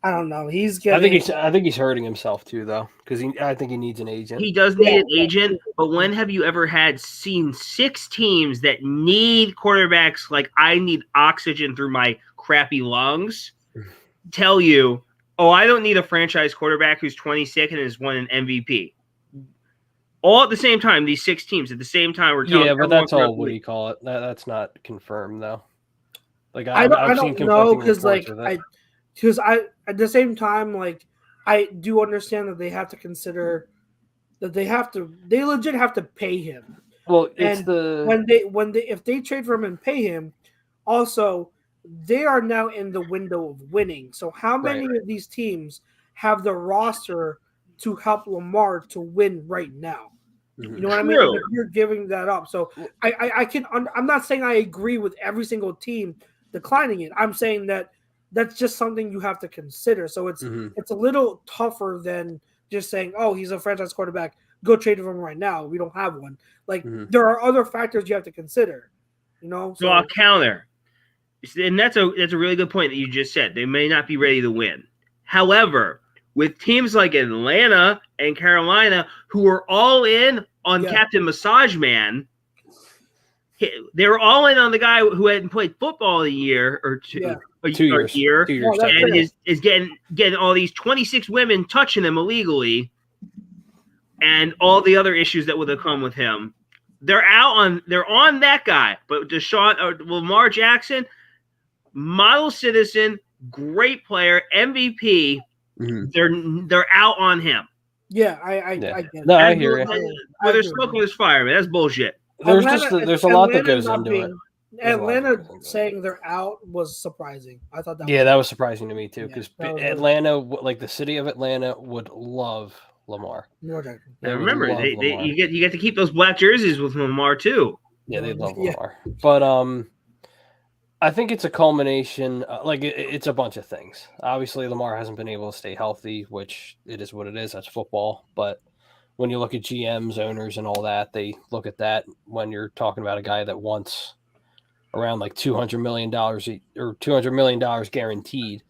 I don't know. He's getting. I think he's hurting himself too, though, because I think he needs an agent. He does need an agent, but when have you ever seen 6 teams that need quarterbacks like I need oxygen through my crappy lungs tell you, I don't need a franchise quarterback who's 26 and has won an MVP. All at the same time, these 6 teams at the same time were telling. Yeah, but that's all. What do you call it? That's not confirmed though. Like I don't know because at the same time, like I do understand that they have to consider that they legit have to pay him. Well, if they trade for him and pay him, also they are now in the window of winning. So how many of these teams have the roster to help Lamar to win right now? You know what I mean? If you're giving that up, so I'm not saying I agree with every single team declining it. I'm saying that that's just something you have to consider. So it's a little tougher than just saying, he's a franchise quarterback, go trade for him right now. We don't have one. Like there are other factors you have to consider. So I'll counter. And that's a really good point that you just said. They may not be ready to win. However, with teams like Atlanta and Carolina who are all in on Captain Massage Man, they were all in on the guy who hadn't played football a year or two. Yeah. 2 years. And is getting all these 26 women touching him illegally, and all the other issues that would have come with him. They're on that guy, but Lamar Jackson, model citizen, great player, MVP. They're out on him. Yeah, I get it. No, I hear it. Where there's smoke, there's fire, man. That's bullshit. There's a lot that goes into it. Atlanta saying they're out was surprising. I thought that. Yeah, that was surprising to me too, because Atlanta, like the city of Atlanta, would love Lamar. Yeah, remember, you get to keep those black jerseys with Lamar too. Yeah, they love Lamar, but I think it's a culmination. It's a bunch of things. Obviously, Lamar hasn't been able to stay healthy, which it is what it is. That's football, but. When you look at GMs, owners, and all that, they look at that when you're talking about a guy that wants around like $200 million or $200 million guaranteed.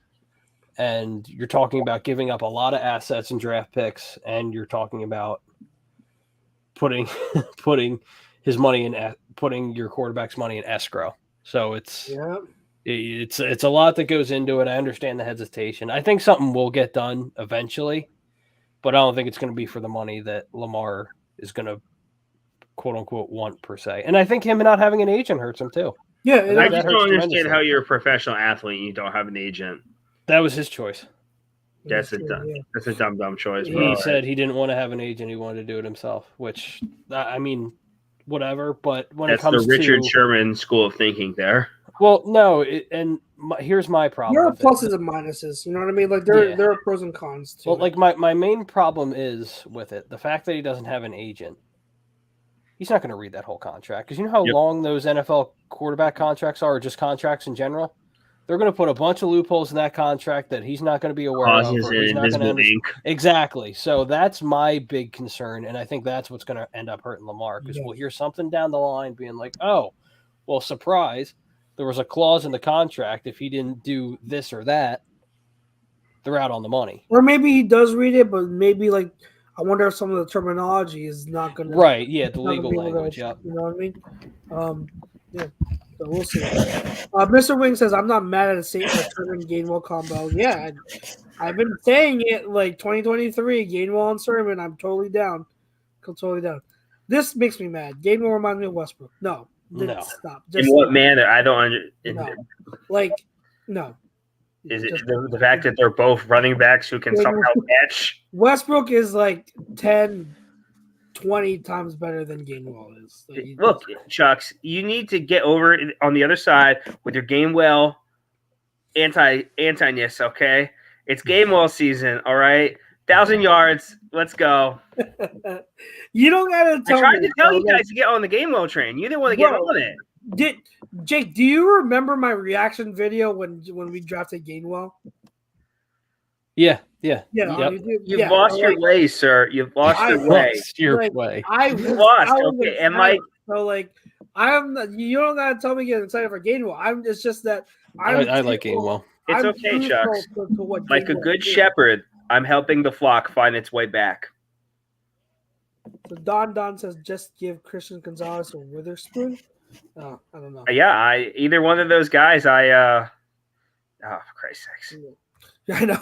And you're talking about giving up a lot of assets and draft picks, and you're talking about putting his money in, putting your quarterback's money in escrow. So it's It's a lot that goes into it. I understand the hesitation. I think something will get done eventually, but I don't think it's going to be for the money that Lamar is going to quote unquote want per se. And I think him not having an agent hurts him too. Yeah, I just don't understand how you're a professional athlete and you don't have an agent. That was his choice. That's a dumb choice. He said he didn't want to have an agent; he wanted to do it himself. Which, I mean, whatever. But when that's it comes the Richard to Sherman school of thinking, there. Well, no, here's my problem. There are pluses and minuses. You know what I mean? Like there are pros and cons too. Well, like my main problem is with it the fact that he doesn't have an agent. He's not going to read that whole contract because you know how long those NFL quarterback contracts are, or just contracts in general. They're going to put a bunch of loopholes in that contract that he's not going to be aware of. Or he's not going to exactly. So that's my big concern, and I think that's what's going to end up hurting Lamar because we'll hear something down the line being like, "Oh, well, surprise, there was a clause in the contract if he didn't do this or that, they're out on the money." Or maybe he does read it, but maybe like I wonder if some of the terminology is not going to right. Yeah, the legal language. Yeah, you know what I mean. Yeah. So we'll see. Mr. Wing says, I'm not mad at a Saint Sermon Gainwell combo. Yeah, I've been saying it like 2023, Gainwell and Sermon. I'm totally down. This makes me mad. Gainwell reminds me of Westbrook. No. Stop. In what manner? I don't understand. No. Is it the fact that they're both running backs who can somehow catch? Westbrook is like 10, 20 times better than Gainwell is. Look, Chucks, you need to get over it on the other side with your Gainwell anti-ness, okay? It's Gainwell season, all right? 1,000 yards, let's go. You don't gotta tell me. I tried to tell you guys to get on the Gainwell train. You didn't want to get on it. Jake, do you remember my reaction video when we drafted Gainwell? Yeah. You've lost your way, sir. You've lost your way. You lost. Okay, and Mike. So you don't gotta tell me to get excited for Gainwell. It's just that I like Gainwell. It's okay, Chucks. Like a good shepherd, I'm helping the flock find its way back. So Don says, just give Christian Gonzalez a Witherspoon. I don't know. Yeah, either one of those guys. For Christ's sakes. I know.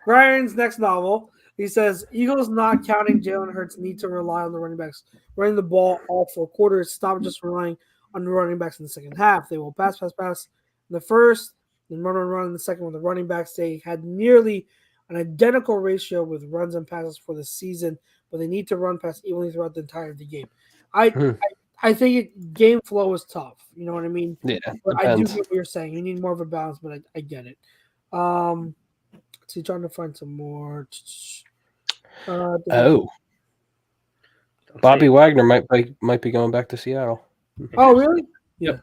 Ryan's next novel. He says, Eagles not counting Jalen Hurts need to rely on the running backs running the ball all 4 quarters. Stop just relying on the running backs in the second half. They will pass in the first, then run in the second with the running backs. They had nearly an identical ratio with runs and passes for the season, but they need to run pass evenly throughout the entire of the game. I think game flow is tough. You know what I mean? Yeah. But I do get what you're saying. You need more of a balance, but I get it. So trying to find some more. Bobby Wagner might be going back to Seattle. Oh, really? Yeah.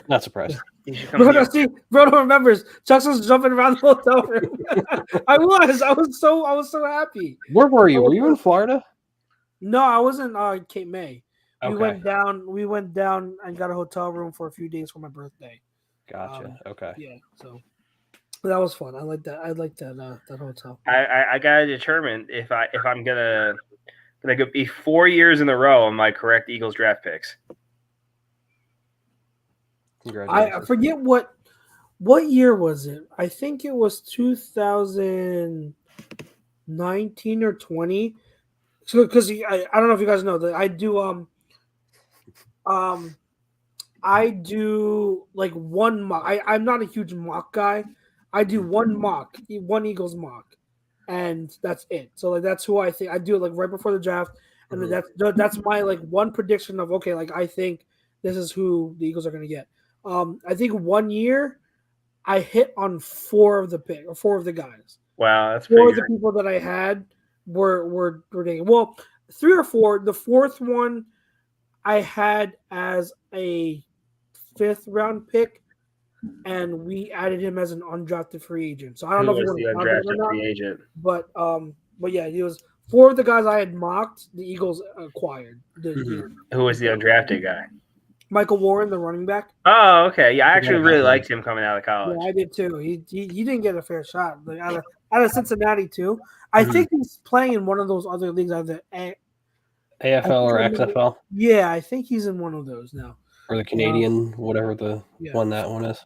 Not surprised. Brodo remembers. Chuck was jumping around the hotel room. I was so happy. Where were you? Were you in Florida? No, I was in Cape May. Okay. We went down and got a hotel room for a few days for my birthday. Gotcha. Okay. Yeah, so that was fun. I like that. I like that hotel. I gotta determine if I'm gonna be 4 years in a row on my correct Eagles draft picks. I forget what year was it. I think it was 2019 or 20. So because I don't know if you guys know that I do like one mock. I'm not a huge mock guy. I do one Eagles mock, and that's it. So like that's who I think. I do it like right before the draft, and then that's my like one prediction of okay, like I think this is who the Eagles are going to get. I think 1 year I hit on 4 of the guys. Wow, that's 4 of the people that I had were getting. Well, 3 or 4. The 4th one I had as a 5th round pick, and we added him as an undrafted free agent. So I don't know if he was the undrafted free agent, but yeah, he was 4 of the guys I had mocked. The Eagles acquired. Who was the undrafted guy? Michael Warren, the running back. Oh, okay. Yeah, I actually really liked him coming out of college. Yeah, I did too. He didn't get a fair shot. Like out of Cincinnati too. I think he's playing in one of those other leagues, either AFL or XFL. Yeah, I think he's in one of those now. or the Canadian, whatever the one that one is.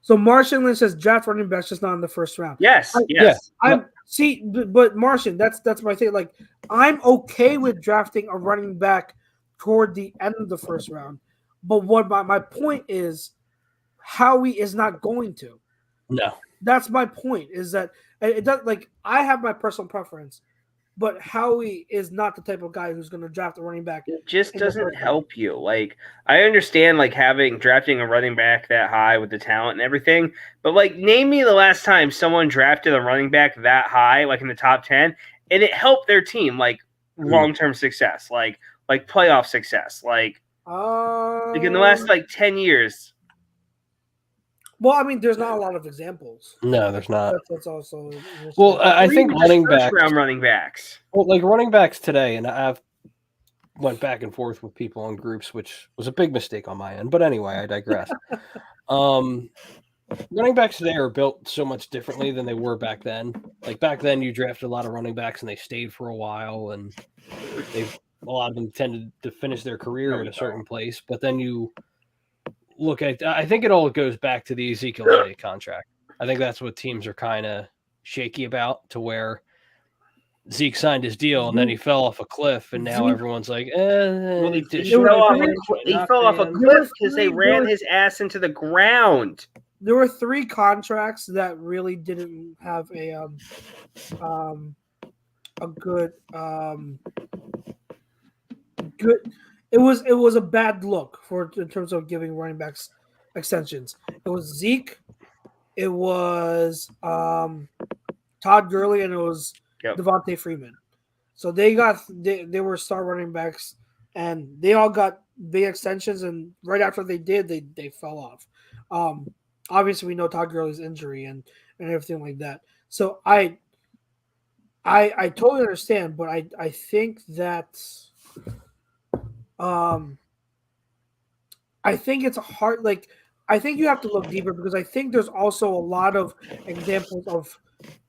So Martian Lynch says draft running backs just not in the first round. Yes. But Martian, that's my thing. Like, I'm okay with drafting a running back toward the end of the first round. But what my point is, Howie is not going to. No. That's my point, is that it does, like, I have my personal preference, but Howie is not the type of guy who's going to draft a running back. It just doesn't help you. Like, I understand, like, drafting a running back that high with the talent and everything, but, like, name me the last time someone drafted a running back that high, like in the top 10, and it helped their team, like, long-term success, like playoff success, like in the last, like, 10 years. Well, I mean, there's not a lot of examples. No, there's not. That's also. Well, I think running backs. Well, like running backs today, and I've went back and forth with people on groups, which was a big mistake on my end. But anyway, I digress. Running backs today are built so much differently than they were back then. Like back then, you drafted a lot of running backs, and they stayed for a while, and a lot of them tended to finish their career at a certain place. But then you look at, I think it all goes back to the Ezekiel Elliott contract. I think that's what teams are kind of shaky about, to where Zeke signed his deal and then he fell off a cliff, and now everyone's like, he fell off a cliff because they ran his ass into the ground. There were 3 contracts that really didn't have a good. It was a bad look in terms of giving running backs extensions. It was Zeke, it was Todd Gurley, and it was Devontae Freeman. So they were star running backs, and they all got big extensions. And right after they did, they fell off. Obviously, we know Todd Gurley's injury and everything like that. So I totally understand, but I think that. I think it's hard. Like, I think you have to look deeper, because I think there's also a lot of examples of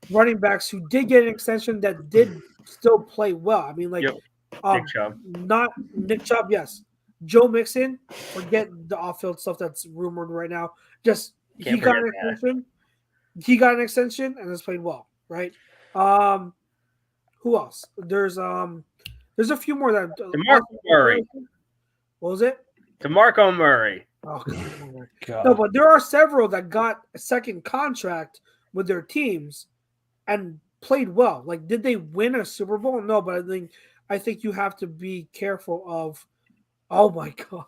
running backs who did get an extension that did still play well. I mean, like, Nick Chubb. Not Nick Chubb, yes. Joe Mixon, forget the off-field stuff that's rumored right now. Just he got an extension. He got an extension and has played well, right? Who else? There's a few more that DeMarco Murray. What was it? DeMarco Murray. Oh God. No, but there are several that got a second contract with their teams and played well. Like, did they win a Super Bowl? No, but I think you have to be careful of. Oh my God.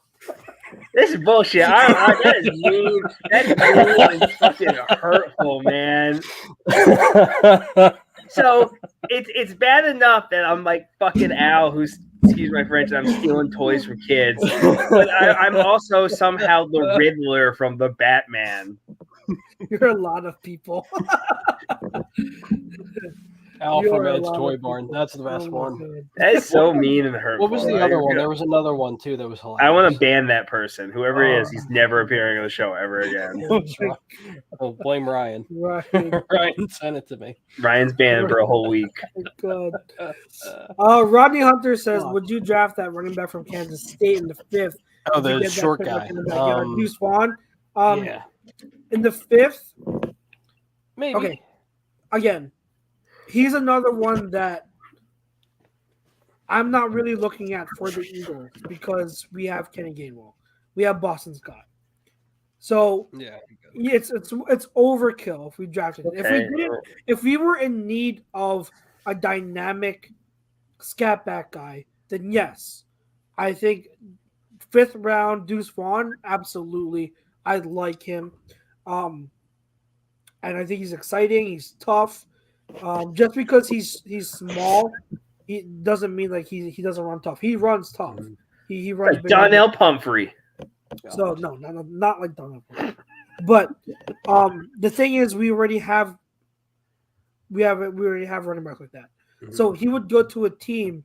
This is bullshit. That is mean. That's mean and fucking hurtful, man. So it's bad enough that I'm like fucking Al, who's, excuse my French, I'm stealing toys from kids. But I'm also somehow the Riddler from the Batman. You're a lot of people. Al from Ed's Toy Barn. That's the best one. That is so mean and hurtful. What was the other one? There was another one too that was hilarious. I want to ban that person. Whoever he is, he's never appearing on the show ever again. Oh, blame Ryan. Ryan sent it to me. Ryan's banned for a whole week. God. Rodney Hunter says, would you draft that running back from Kansas State in the 5th? Oh, the short guy. Deuce Vaughn. Yeah. In the 5th? Maybe. Okay. Again, he's another one that I'm not really looking at for the Eagles, because we have Kenny Gainwell. We have Boston Scott. So yeah, it's overkill if we drafted it. Okay. If we were in need of a dynamic scat back guy, then yes. I think 5th round Deuce Vaughn, absolutely. I like him. And I think he's exciting, he's tough. Just because he's small, he doesn't mean like he doesn't run tough. He runs tough. He runs. Like Donnell Pumphrey. So no, not like Donnell Pumphrey. But the thing is, we already have running back like that. Mm-hmm. So he would go to a team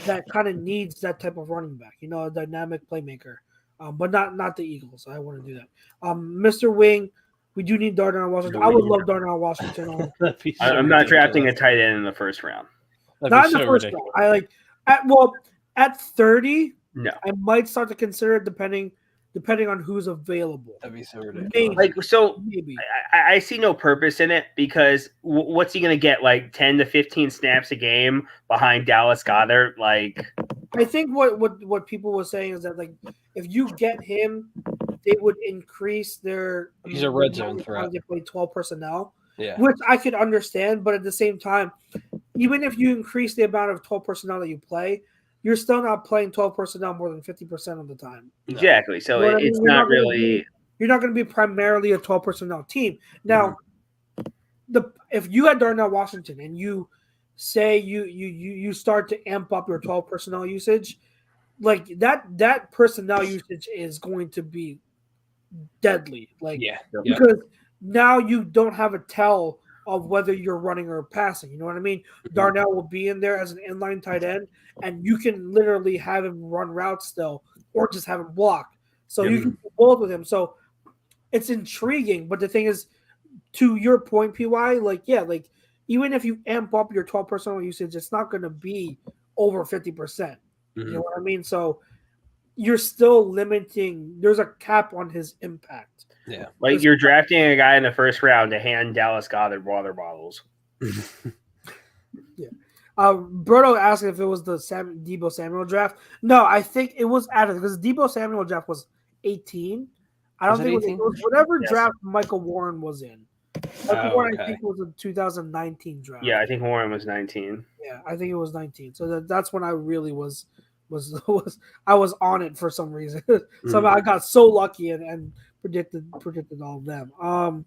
that kind of needs that type of running back, a dynamic playmaker. But not the Eagles. I want to do that. Mr. Wing. We do need Darnell Washington. I would love Darnell Washington. I'm not drafting a tight end in the first round. Not in the first round. I like at 30. No, I might start to consider it, depending depending on who's available. That'd be so ridiculous. Maybe. Like, so Maybe. I see no purpose in it because what's he going to get? Like 10 to 15 snaps a game behind Dallas Goedert? Like, I think what people were saying is that like if you get him, they would increase their. He's a red zone threat. They play 12 personnel, Yeah. which I could understand, but at the same time, even if you increase the amount of 12 personnel that you play, you're still not playing 12 personnel more than 50% of the time. exactly. So You know what I it's mean? You're not not gonna really. You're not going to be primarily a 12 personnel team. Now, if you had Darnell Washington and you say you start to amp up your 12 personnel usage, like that personnel usage is going to be deadly. Like Yeah. because now you don't have a tell of whether you're running or passing. You know what I mean? Darnell will be in there as an inline tight end, and you can literally have him run routes still, or just have him block. So you can do both with him. So it's intriguing. But the thing is, to your point, PY, like even if you amp up your 12 personnel usage, it's not going to be over 50%. You know what I mean? So you're still limiting. There's a cap on his impact. Yeah. Like you're drafting a guy in the first round to hand Dallas Goedert water bottles. Berto asked if it was the Deebo Samuel draft. No, I think it was added because the Deebo Samuel draft was 18. I don't think it was whatever draft Michael Warren was in. Michael Warren, I think, was a 2019 draft. Yeah, I think Warren was 19. Yeah, I think it was 19. So that's when I really was I was on it for some reason. Somehow I got so lucky and predicted all of them.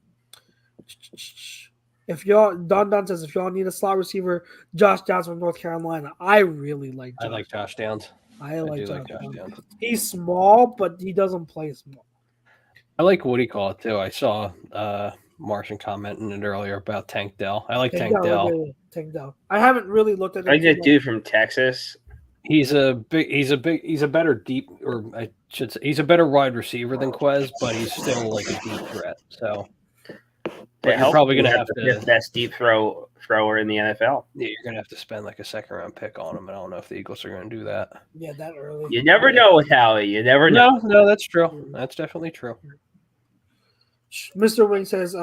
If y'all Don says if y'all need a slot receiver, Josh Downs from North Carolina. I really like Josh. I like Josh Downs. I like Josh Downs. Downs. He's small, but he doesn't play small. I like what he called too. I saw Martian commenting it earlier about Tank Dell. I like Tank Dell. Tank Dell. I haven't really looked at it. I like that dude from Texas. He's a better deep, or I should say, he's a better wide receiver than Quez, but he's still like a deep threat. So you're probably going to have to the best deep thrower in the NFL. Yeah, you're going to have to spend like a second round pick on him. And I don't know if the Eagles are going to do that. Yeah, that early. You never know with Howie. You never know. No, that's true. That's definitely true. Mr. Wing says,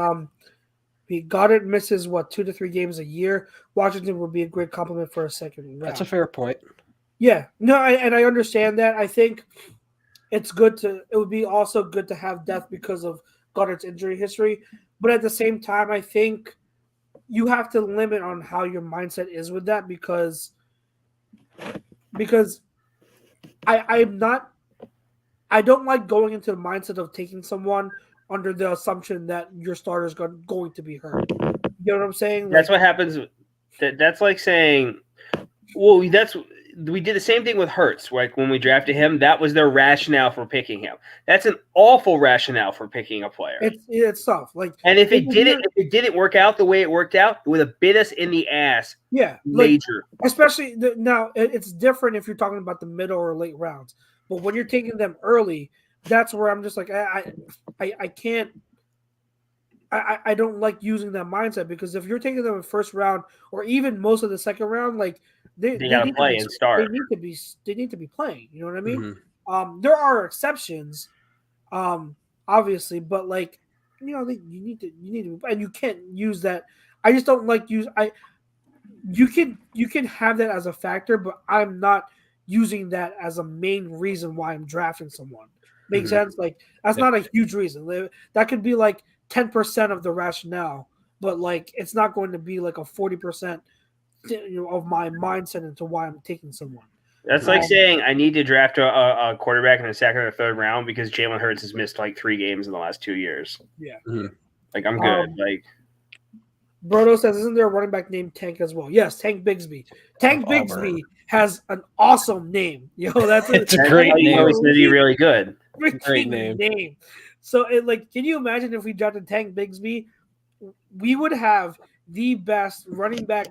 Goddard misses 2 to 3 games a year. Washington would be a great compliment for a second round. That's a fair point. Yeah, no, and I understand that. I think it would be also good to have depth because of Goddard's injury history. But at the same time, I think you have to limit on how your mindset is with that because I don't like going into the mindset of taking someone under the assumption that your starter is going to be hurt. You know what I'm saying? That's what happens. That's like saying, well, we did the same thing with Hurts. Like when we drafted him, that was their rationale for picking him. That's an awful rationale for picking a player. It's tough. And if it didn't work out the way it worked out, it would have bit us in the ass. Yeah, major. Especially now, it's different if you're talking about the middle or late rounds. But when you're taking them early, that's where I'm just like I can't. I don't like using that mindset because if you're taking them in first round or even most of the second round, like they gotta play and start. They need to be playing. You know what I mean? Mm-hmm. There are exceptions, obviously, but like you need to, and you can't use that. I just don't like use. You can have that as a factor, but I'm not using that as a main reason why I'm drafting someone. Make sense? Like that's not a huge reason. That could be like 10% of the rationale, but like it's not going to be like a 40% of my mindset into why I'm taking someone. That's like saying I need to draft a quarterback in the second or third round because Jalen Hurts has missed like 3 games in the last 2 years. Yeah. Like I'm good. Brodo says, isn't there a running back named Tank as well? Yes, Tank Bigsby. Tank Bigsby has an awesome name. That's it's a great name. He's going to be really good. Great name. So, can you imagine if we drafted Tank Bigsby? We would have the best running back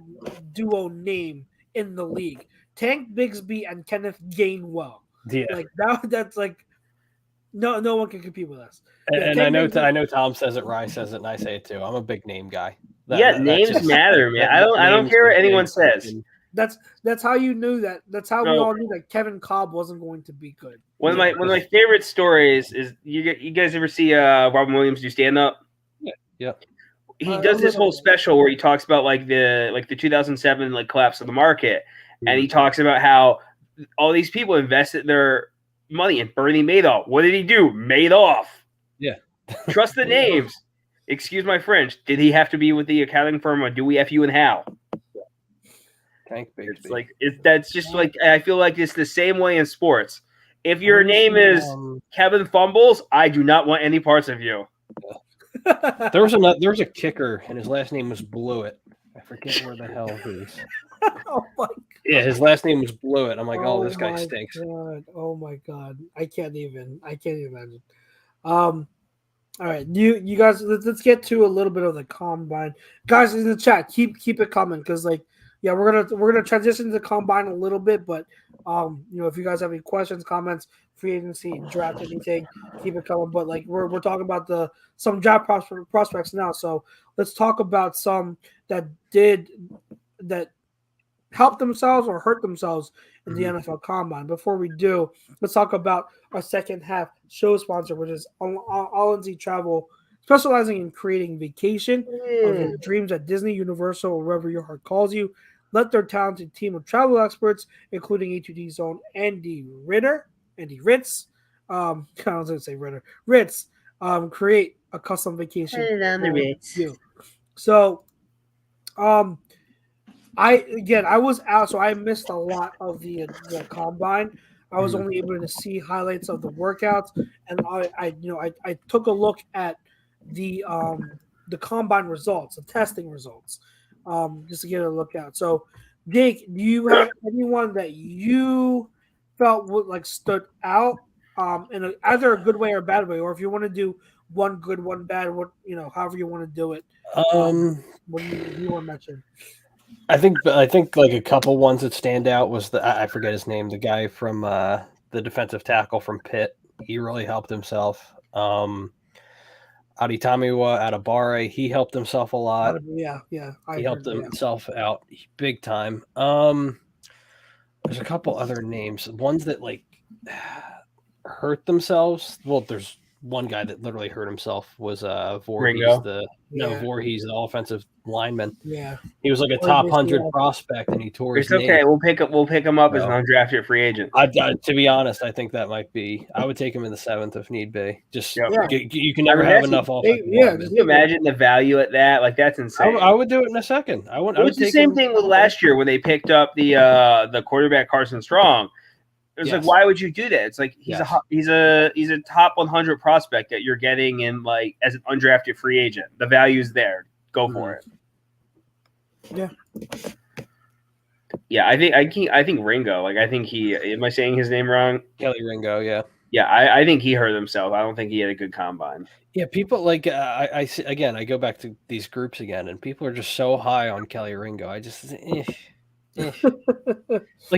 duo name in the league. Tank Bigsby and Kenneth Gainwell. Yeah. That's like no one can compete with us. And I know Tom says it, Rye says it, and I say it too. I'm a big name guy. Names matter, man. I don't care what anyone says. That's how you knew that. That's how we So- all knew that Kevin Cobb wasn't going to be good. One of my favorite stories is you guys ever see Robin Williams do stand up? Yeah. He does this whole special where he talks about like the 2007 like collapse of the market, and he talks about how all these people invested their money in Bernie Madoff. What did he do? Madoff. Yeah. Trust the names. Excuse my French. Did he have to be with the accounting firm, or do we F you and how? Tank Bigsby. It's like that's just like I feel like it's the same way in sports. If your name is Kevin Fumbles, I do not want any parts of you. There was a kicker, and his last name was Blewett. I forget where the hell he's. Oh my Yeah, his last name was Blewett. I'm like, this guy my stinks. God. Oh my God. I can't even imagine. All right, you guys, let's get to a little bit of the combine. Guys in the chat, keep it coming because we're gonna transition to the combine a little bit, but if you guys have any questions, comments, free agency, draft, anything, keep it coming. But we're talking about some draft prospects now, so let's talk about some that help themselves or hurt themselves in the NFL Combine. Before we do, let's talk about our second half show sponsor, which is All-NZ Travel, specializing in creating vacation of your dreams at Disney, Universal, or wherever your heart calls you. Let their talented team of travel experts, including A2D Zone Andy Ritz, I was going to say Ritter, Ritz, create a custom vacation for you. So, I was out, so I missed a lot of the combine. I was only able to see highlights of the workouts, and I took a look at the combine results, the testing results, just to get a look at. So, Jake, do you have anyone that you felt stood out in either a good way or a bad way, or if you want to do one good, one bad, however you want to do it? What do you want to mention? I think like a couple ones that stand out was I forget his name, the guy from the defensive tackle from Pitt. He really helped himself. Aditamiwa Adabare, he helped himself a lot. Yeah. He helped himself out big time. There's a couple other names, ones that hurt themselves. Well, there's one guy that literally hurt himself was Voorhees, Voorhees, the offensive lineman. Yeah, he was like a top 100 prospect, and he tore his It's okay. knee. We'll pick him up as an undrafted free agent. To be honest, I think that might be. I would take him in the 7th if need be. Just you can never have enough offensive. Can you imagine the value at that? Like that's insane. I would do it in a second. I would. It was the same thing with last year when they picked up the quarterback Carson Strong. It's like, why would you do that? It's like he's a top 100 prospect that you're getting in as an undrafted free agent. The value's there. Go for it. Yeah. Yeah, I think Ringo. I think he. Am I saying his name wrong? Kelly Ringo. Yeah. Yeah, I think he hurt himself. I don't think he had a good combine. Yeah, people I go back to these groups again, and people are just so high on Kelly Ringo. I just.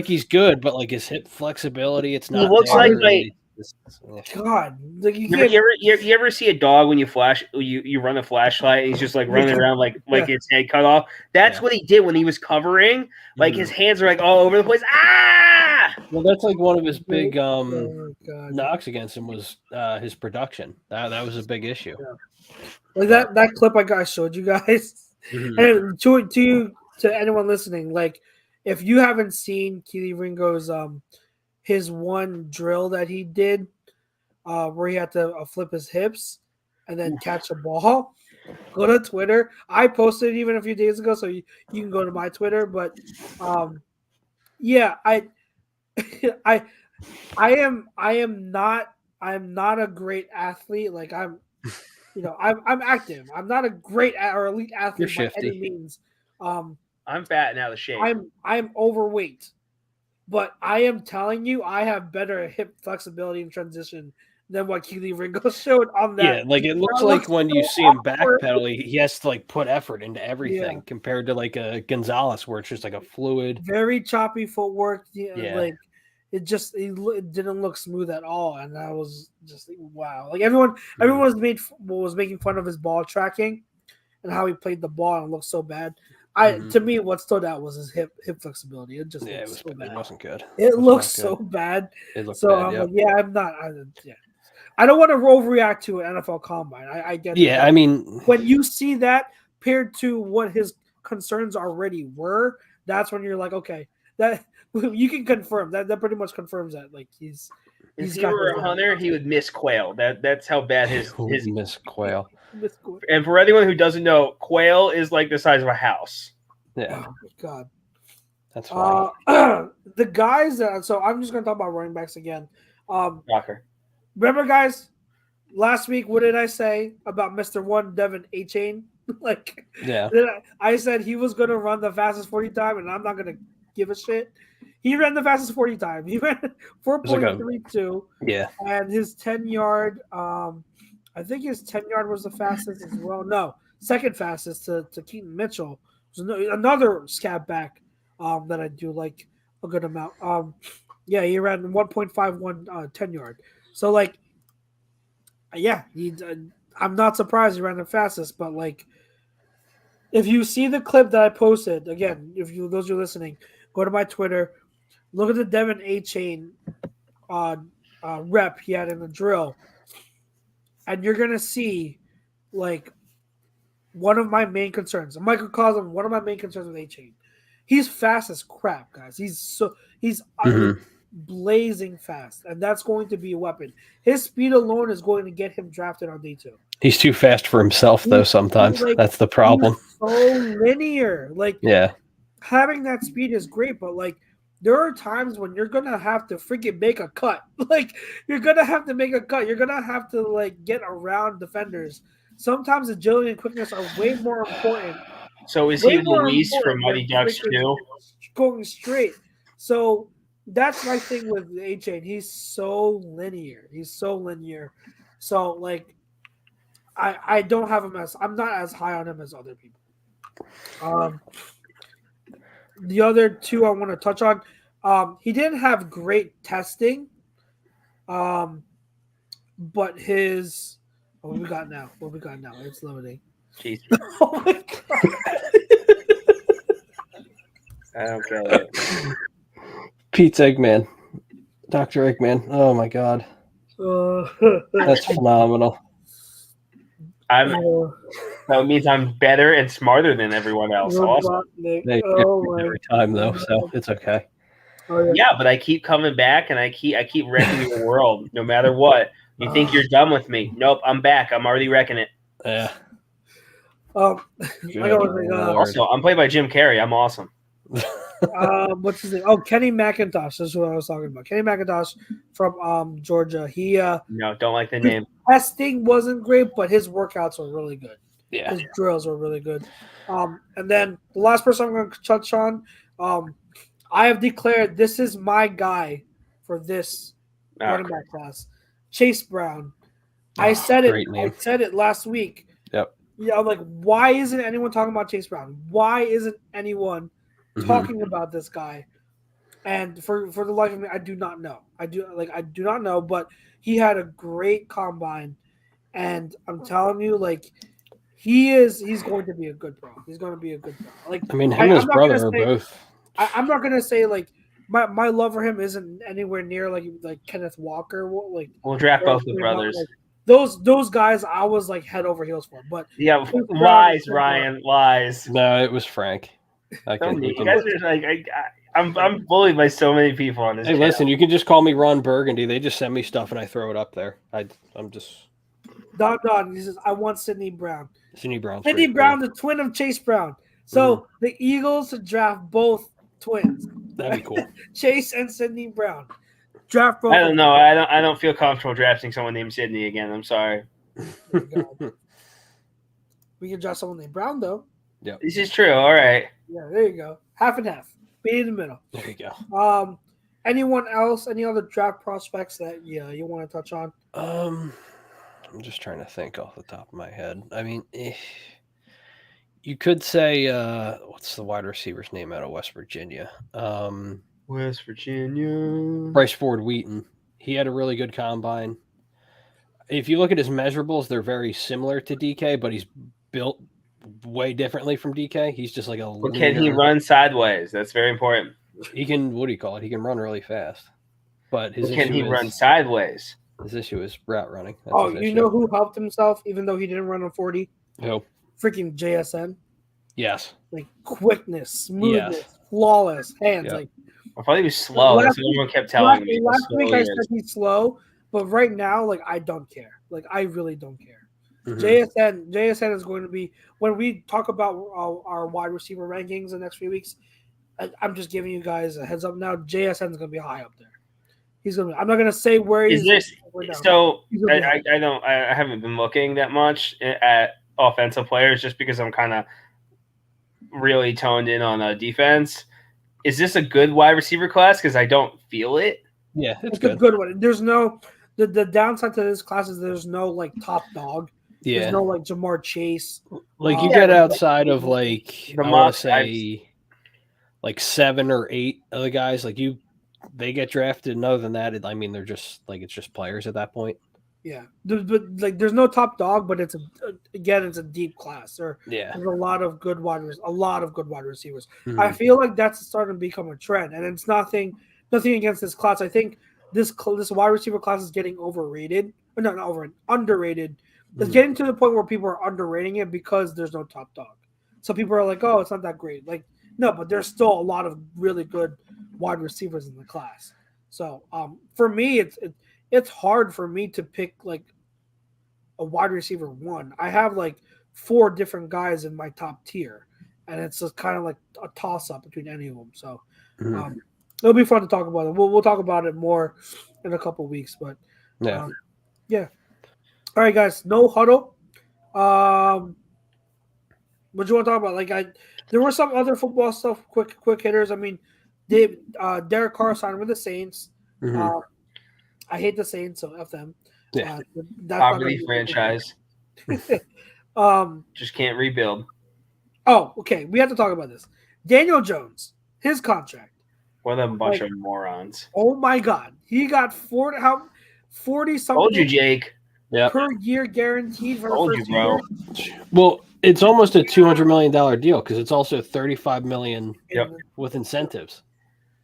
He's good, but his hip flexibility, it's not. He looks God. You ever see a dog when you run a flashlight and he's just running around like its head cut off? That's what he did when he was covering. His hands are all over the place. Ah! Well, that's one of his big knocks against him was his production. That was a big issue. Yeah. That clip I showed you guys. And to anyone listening, if you haven't seen Keely Ringo's his one drill that he did where he had to flip his hips and then catch a ball, go to Twitter. I posted it even a few days ago, so you can go to my Twitter. But I'm not a great athlete. I'm active. I'm not a great or elite athlete by any means. I'm fat and out of shape. I'm overweight, but I am telling you, I have better hip flexibility and transition than what Keely Ringo showed on that. Yeah, it looks like when you see him backpedal, he has to put effort into everything compared to a Gonzalez, where it's just a fluid, very choppy footwork. It didn't look smooth at all, and I was just wow. Everyone was making fun of his ball tracking and how he played the ball and it looked so bad. To me, what stood out was his hip flexibility. It just it looked so bad. It wasn't good. It was looks not so good. bad. It looked So bad, I'm yeah. like, yeah, I'm not. I don't want to overreact to an NFL combine. I get Yeah, that. I mean, When you see that paired to what his concerns already were, that's when you're like, okay, that you can confirm that. That pretty much confirms that. Like he's If he got were his a hunter, he would miss quail. That's how bad his. Miss Quail. And for anyone who doesn't know, quail is like the size of a house. Yeah, Oh my god. that's funny. The guys that so I'm just gonna talk about running backs again. Rocker. Remember, guys, last week what did I say about Mr. One Devin A-Chain? Like, Yeah. I said he was gonna run the fastest 40 time, and I'm not gonna give a shit. He ran the fastest 40 time. He ran 4.32. Yeah. And his 10-yard, I think his 10-yard was the fastest as well. No, second fastest to Keaton Mitchell. Another scab back that I do like a good amount. Yeah, he ran 1.51 10-yard. So, like, yeah, I'm not surprised he ran the fastest, but, like, if you see the clip that I posted, again, those who are listening, go to my Twitter, look at the Devin A-Chain rep he had in the drill, and you're gonna see like one of my main concerns. Michael calls him one of my main concerns with A-Chain. He's fast as crap, guys. He's blazing fast, and that's going to be a weapon. His speed alone is going to get him drafted on day 2. He's too fast for himself, though. Sometimes that's the problem. He's so linear. Like, Yeah. having that speed is great, but like there are times when you're gonna have to freaking make a cut. Like you're gonna have to make a cut. You're gonna have to like get around defenders. Sometimes agility and quickness are way more important. So is he Luis from Mighty Ducks 2? Going straight. So that's my thing with A-Chain. He's so linear. So like I don't have him as I'm not as high on him as other people. The other two I want to touch on, he didn't have great testing, but his what we got now? It's limiting. Jeez. Oh my god! I don't get it. Pete's Eggman. Dr. Eggman. Oh, my God. That's phenomenal. That means I'm better and smarter than everyone else. Awesome. Every time, though, so it's okay. Yeah, but I keep coming back, and I keep wrecking the world, no matter what. You think you're done with me? Nope, I'm back. I'm already wrecking it. Yeah. Also, I'm played by Jim Carrey. I'm awesome. What's his name? Oh, Kenny McIntosh. That's what I was talking about. Kenny McIntosh from Georgia. He no, don't like the name. Testing wasn't great, but his workouts were really good. Yeah. His drills were really good. And then the last person I'm going to touch on, I have declared this is my guy for this running back class, Chase Brown. I said it last week. Yep. Yeah, I'm like, why isn't anyone talking about Chase Brown? Why isn't anyone talking about this guy? And for the life of me, I do not know. I do not know, but he had a great combine, and I'm telling you, like, he's going to be a good pro. He's going to be a good pro. Like, I mean, him and his brother are both. I'm not gonna say like my love for him isn't anywhere near like Kenneth Walker. Like, we'll draft both the brothers. Like, those guys, I was like head over heels for. But yeah, lies, Ryan, lies. No, it was Frank. You guys are like, I'm bullied by so many people on this. Hey, listen, you can just call me Ron Burgundy. They just send me stuff and I throw it up there. I'm just. Don. He says, I want Sidney Brown. Sidney Brown, the twin of Chase Brown. So the Eagles draft both twins. That'd be cool. Chase and Sidney Brown. Draft both. I don't know. I don't feel comfortable drafting someone named Sidney again. I'm sorry. We can draft someone named Brown though. Yeah. This is true. All right. Yeah, there you go. Half and half. Be in the middle. There you go. Anyone else? Any other draft prospects that you want to touch on? I'm just trying to think off the top of my head. I mean, you could say what's the wide receiver's name out of West Virginia? West Virginia. Bryce Ford Wheaton. He had a really good combine. If you look at his measurables, they're very similar to DK, but he's built way differently from DK. He's just like a. But can he run sideways? That's very important. He can. What do you call it? He can run really fast. But his Can he issue run is sideways? his issue is route running. That's Oh, his you issue. know who helped himself even though he didn't run on 40? Who? Freaking JSN. Yes. Like quickness, smoothness, Yes. flawless hands. Yep. Like I thought he was slow. That's what everyone kept telling me. last how week slow I he said is. he's slow, but right now, like I don't care. Like I really don't care. Mhm. JSN is going to be when we talk about our wide receiver rankings the next few weeks. I'm just giving you guys a heads up now. JSN is going to be high up there. He's going to. I'm not going to say where Is he's. this right now. so? He's gonna be high. I haven't been looking that much at offensive players just because I'm kind of really toned in on defense. Is this a good wide receiver class? Because I don't feel it. Yeah, it's It's a good. good one. There's no the downside to this class is there's no like top dog. Yeah. There's no like Jamar Chase. Like you Yeah, get but- outside of like The I want mock to say like 7 or 8 of the guys like they get drafted. And other than that, I mean they're just like it's just players at that point. Yeah, but like there's no top dog, but it's a deep class. There's Yeah. a lot of good wide receivers. Mhm. I feel like that's starting to become a trend, and it's nothing against this class. I think this wide receiver class is getting overrated. Or not underrated. It's Mhm. getting to the point where people are underrating it because there's no top dog. So people are like, "Oh, it's not that great." Like, no, but there's still a lot of really good wide receivers in the class. So, for me, it's hard for me to pick like a wide receiver one. I have like 4 different guys in my top tier, and it's just kind of like a toss up between any of them. So, Mhm. it'll be fun to talk about it. We'll talk about it more in a couple weeks, but Yeah. yeah. All right, guys. No huddle. What do you want to talk about? Like, there were some other football stuff. Quick hitters. I mean, Derek Carr signed with the Saints. Mhm. I hate the Saints, so F them. Yeah. That's not Poverty gonna be- franchise Um. just can't rebuild. Oh, okay. We have to talk about this. Daniel Jones, his contract. What a bunch of morons. Oh my God, he got 40 Told you, something Jake. Yeah. per year guaranteed for the Told you, first bro. year. Well, it's almost a $200 million deal because it's also $35 million Yep. with incentives,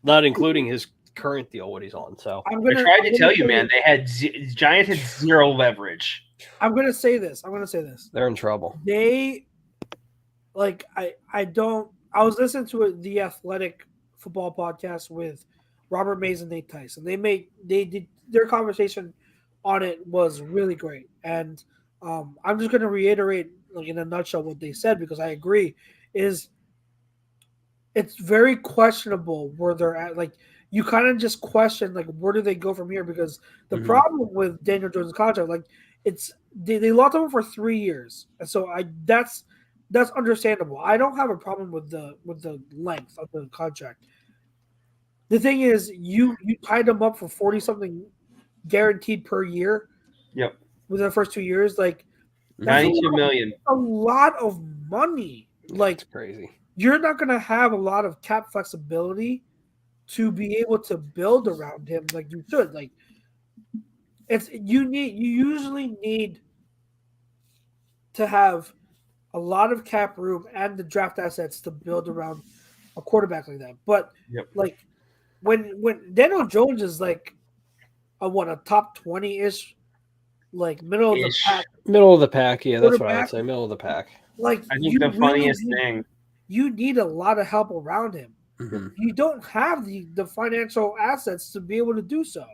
not including his current deal, what he's on. So I'm I gonna tried I'm to gonna tell say you, man. this. They had Giants had zero leverage. I'm gonna say this. they're in trouble. They like I was listening to the Athletic football podcast with Robert Mays and Nate Tyson. They did their conversation on it was really great, and I'm just gonna reiterate like in a nutshell what they said because I agree. Is it's very questionable where they're at. Like you kind of just question like where do they go from here? Because the Mhm. problem with Daniel Jones' contract, like it's they locked him for 3 years, and so that's understandable. I don't have a problem with the length of the contract. The thing is, you tied him up for 40 something guaranteed per year. Yep. Within the first 2 years, like that's $92 million. a lot of money. Like It's crazy. you're not going to have a lot of cap flexibility to be able to build around him like you should. Like you usually need to have a lot of cap room and the draft assets to build around a quarterback like that. But Yep. like when Daniel Jones is like a top 20-ish, like middle of the Ish. pack, Middle of the pack. Yeah, that's what I would Quarterback. say. Middle of the pack. like I think you the really funniest need- thing. you need a lot of help around him. Mhm. You don't have the financial assets to be able to do so.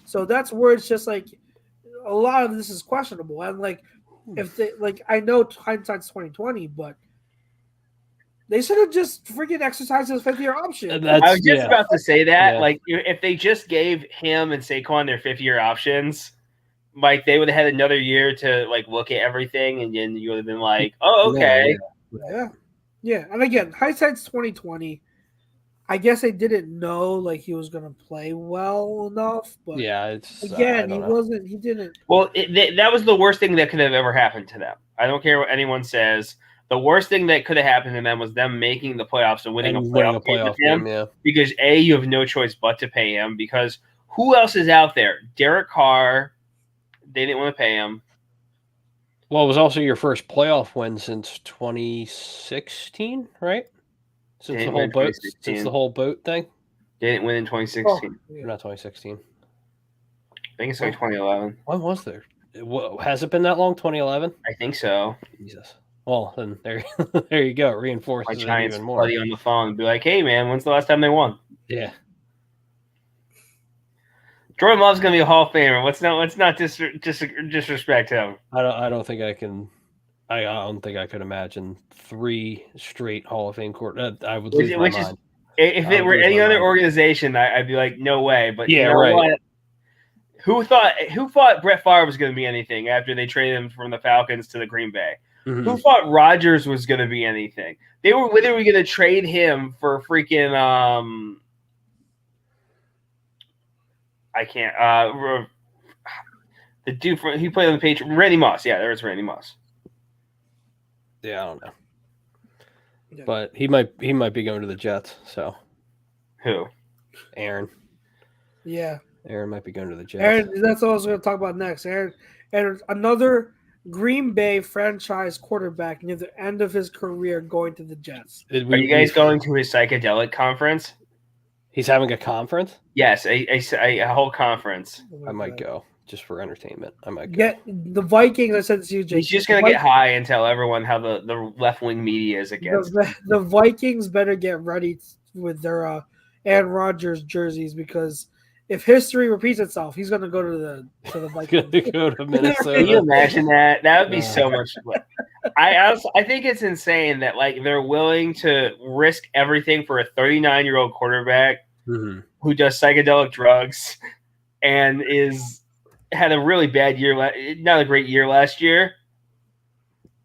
So that's where it's just like a lot of this is questionable. And like if they like I know hindsight's 2020, but they should have just freaking exercised his 5th-year option. That's I was just yeah. about to say that. Yeah. Like, if they just gave him and Saquon their 5th-year options, like they would have had another year to like look at everything, and then you would have been like, "Oh, okay." Yeah. And again, hindsight's 2020. I guess they didn't know like he was gonna play well enough, but Yeah, it's again, I don't he know. wasn't. He didn't. Well, that was the worst thing that could have ever happened to them. I don't care what anyone says. The worst thing that could have happened to them was them making the playoffs and winning a playoff game with him. Yeah. Because A, you have no choice but to pay him. Because who else is out there? Derek Carr. They didn't want to pay him. Well, it was also your first playoff win since 2016, right? Since Didn't the whole win boat, 2016. since the whole boat thing. Didn't win in 2016. yeah. Not 2016. I think it's like 2011. When was there? Has it been that long? 2011. I think so. Jesus. Well, then there, there you go. It My reinforces it Giants even more. buddy on the phone and be like, "Hey, man, when's the last time they won?" Yeah. Jordan Love's gonna be a Hall of Famer. Let's not disrespect him. I don't think I can. I don't think I could imagine 3 straight Hall of Fame court. I would lose my mind. If it were any other organization, I'd be like, no way. But Yeah, you know right. what? Who thought Brett Favre was going to be anything after they traded him from the Falcons to the Green Bay? Mhm. Who thought Rodgers was going to be anything? They were literally going to trade him for freaking I can't the dude he played on the Patriots, Randy Moss. Yeah, there's Randy Moss. Yeah, I don't know. Yeah. But he might be going to the Jets. So Who? Aaron might be going to the Jets. Aaron, that's what I was going to talk about next. Aaron, another Green Bay franchise quarterback near the end of his career going to the Jets. Are you guys going to his psychedelic conference? He's having a conference? Yes, a whole conference. I might go just for entertainment. I might go. Get the Vikings. I said to you, Jake. He's just going to get high and tell everyone how the left-wing media is against. The Vikings better get ready with their Aaron Rodgers jerseys, because if history repeats itself, he's going to go to the Vikings. Going to go to Minnesota. Can you imagine that? That would be so much fun. I think it's insane that like they're willing to risk everything for a 39-year-old quarterback who does psychedelic drugs and had a really bad year, not a great year last year,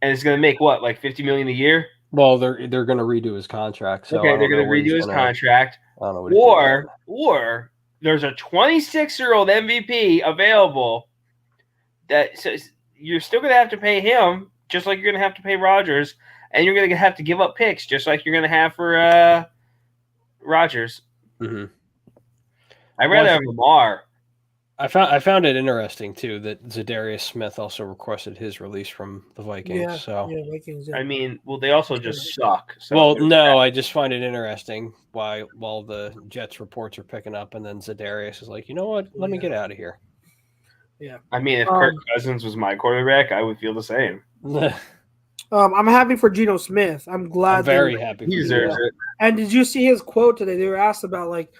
and is going to make what, like $50 million a year? Well, they're going to redo his contract. So okay, they're going to redo his contract. I don't know what he's gonna Or there's a 26-year-old MVP available that so you're still going to have to pay him, just like you're going to have to pay Rodgers, and you're going to have to give up picks, just like you're going to have for Rodgers. do. I'd rather have Lamar. I found it interesting too that Zadarius Smith also requested his release from the Vikings. Vikings. Yeah. I mean, well, they also just suck. So Well, no, I just find it interesting while the Jets reports are picking up, and then Zadarius is like, you know what? Let me get out of here. Yeah. I mean, if Kirk Cousins was my quarterback, I would feel the same. I'm happy for Geno Smith. I'm glad. I'm very happy. He deserves it. And did you see his quote today? They were asked about like,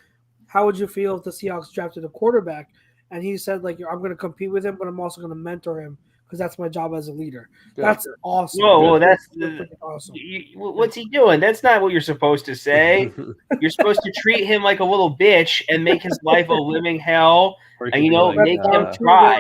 how would you feel if the Seahawks drafted a quarterback? And he said, like, I'm going to compete with him, but I'm also going to mentor him because that's my job as a leader. Good. That's awesome. Whoa, that's awesome. what's he doing? That's not what you're supposed to say. You're supposed to treat him like a little bitch and make his life a living hell, and make him try.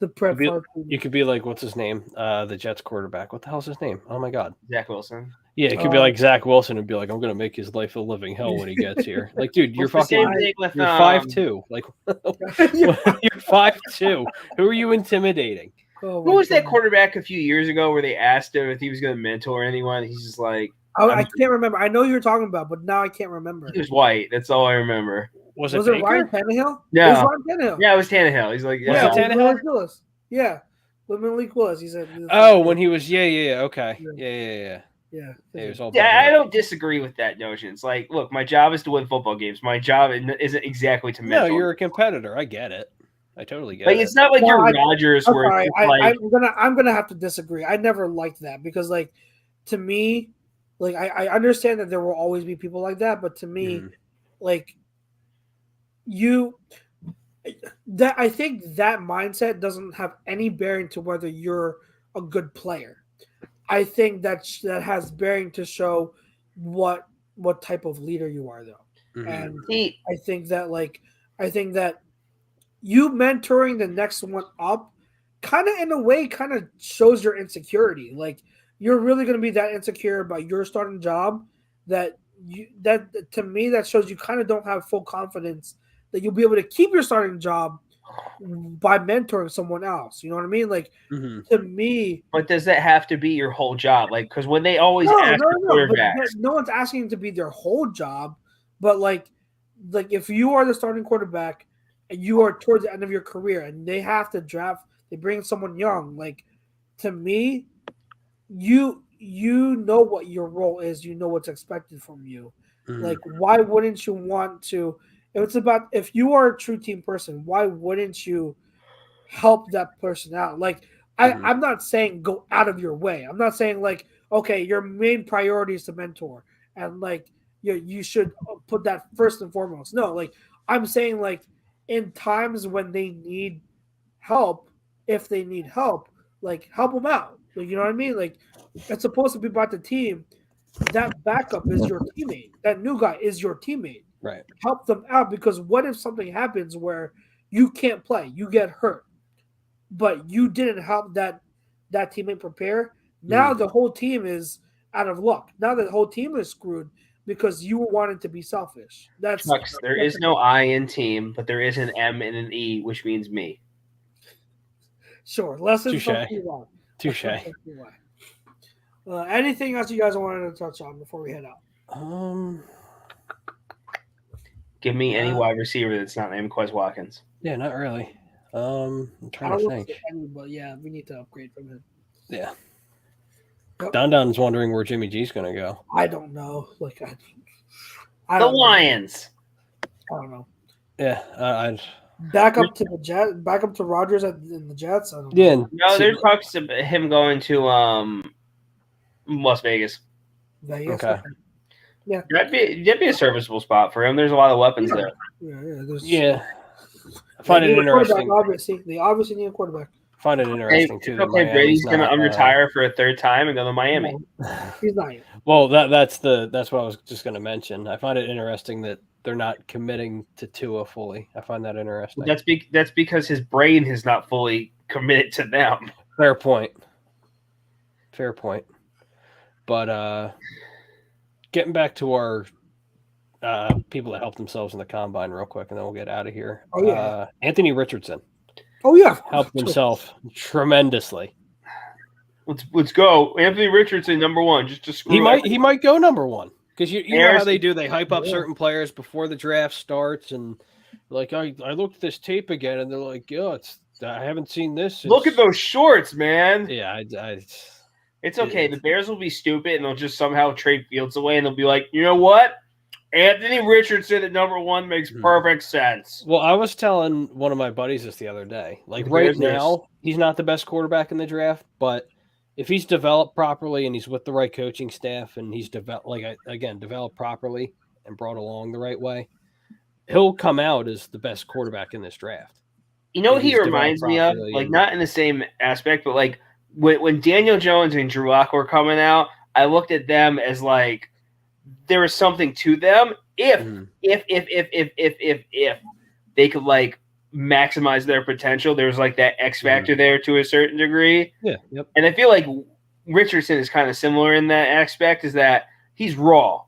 The prep. You could be like, what's his name? The Jets quarterback. What the hell's his name? Oh my God, Zach Wilson. Yeah, it could be like Zach Wilson and be like, I'm going to make his life a living hell when he gets here. Like, dude, you're fucking, you're 5'2". Like, you're 5'2". Who are you intimidating? Oh, who was that quarterback a few years ago where they asked him if he was going to mentor anyone? He's just like, I can't remember. I know who you're talking about, but now I can't remember. He was white. That's all I remember. Was it Ryan Tannehill? No. It was Ryan Tannehill. Yeah, it was Tannehill. He's like, yeah, Tannehill. Yeah, with Malik Willis. He said. Oh, when he was, okay, yeah. Yeah, I don't disagree with that notion. It's like, look, my job is to win football games. My job isn't exactly to mentor. No, you're a competitor. I get it. I totally get it. Like, it's not like you're Rodgers where I'm gonna have to disagree. I never liked that because, like, to me, like I understand that there will always be people like that, but to me, like I think that mindset doesn't have any bearing to whether you're a good player. I think that has bearing to show what type of leader you are, though. And I think that you mentoring the next one up kind of in a way kind of shows your insecurity. Like, you're really going to be that insecure about your starting job that to me, that shows you kind of don't have full confidence that you'll be able to keep your starting job by mentoring someone else. You know what I mean? Like, to me. But does that have to be your whole job? Like, because when they always ask the quarterbacks. No one's asking to be their whole job, but like if you are the starting quarterback and you are towards the end of your career and they have to draft, they bring someone young, like, to me, you know what your role is. You know what's expected from you. Like, why wouldn't you want to? If you are a true team person, why wouldn't you help that person out? Like, I'm not saying go out of your way. I'm not saying like, okay, your main priority is to mentor, and like you should put that first and foremost. No, like I'm saying like in times when they need help, if they need help, like help them out. Like, you know what I mean? Like, it's supposed to be about the team. That backup is your teammate. That new guy is your teammate. Right. Help them out, because what if something happens where you can't play, you get hurt, but you didn't help that teammate prepare? Now the whole team is out of luck. Now the whole team is screwed because you wanted to be selfish. There is no I in team, but there is an M and an E, which means me. Sure. Lessons from Touche. Anything else you guys wanted to touch on before we head out? Give me any wide receiver that's not named Quez Watkins. Yeah, not really. I'm trying to think. But yeah, we need to upgrade from him. Yeah. Yep. Don's wondering where Jimmy G's going to go. I don't know. Like the Lions. I don't know. Yeah, back up to the Jets. Back up to Rodgers in the Jets. I don't know. Yeah. No, there's talks of him going to Las Vegas. Vegas. Okay. Yeah, that'd be a serviceable spot for him. There's a lot of weapons there. Yeah. I find it interesting. Obviously, they obviously need a quarterback. Find it interesting too. Okay, Brady's going to unretire for a third time and go to Miami. He's not. Well, that's what I was just going to mention. I find it interesting that they're not committing to Tua fully. I find that interesting. That's because his brain is not fully committed to them. Fair point. But getting back to our people that helped themselves in the combine real quick, and then we'll get out of here. Oh yeah, Anthony Richardson. Oh yeah, helped himself tremendously. Let's go, Anthony Richardson, number one. Just to screw. He might go number one, because you know how they do. They hype up certain players before the draft starts, and like I looked at this tape again, and they're like, "Yo, I haven't seen this." Look at those shorts, man. Yeah, it's okay. The Bears will be stupid, and they'll just somehow trade Fields away, and they'll be like, you know what? Anthony Richardson at number one makes perfect sense. Well, I was telling one of my buddies this the other day. Like right now, he's not the best quarterback in the draft, but if he's developed properly and he's with the right coaching staff and he's developed properly and brought along the right way, he'll come out as the best quarterback in this draft. You know what he reminds me of? Like not in the same aspect, but like when Daniel Jones and Drew Lock were coming out, I looked at them as like there was something to them if they could like maximize their potential. There was like that X factor there to a certain degree. Yeah. Yep. And I feel like Richardson is kind of similar in that aspect, is that he's raw.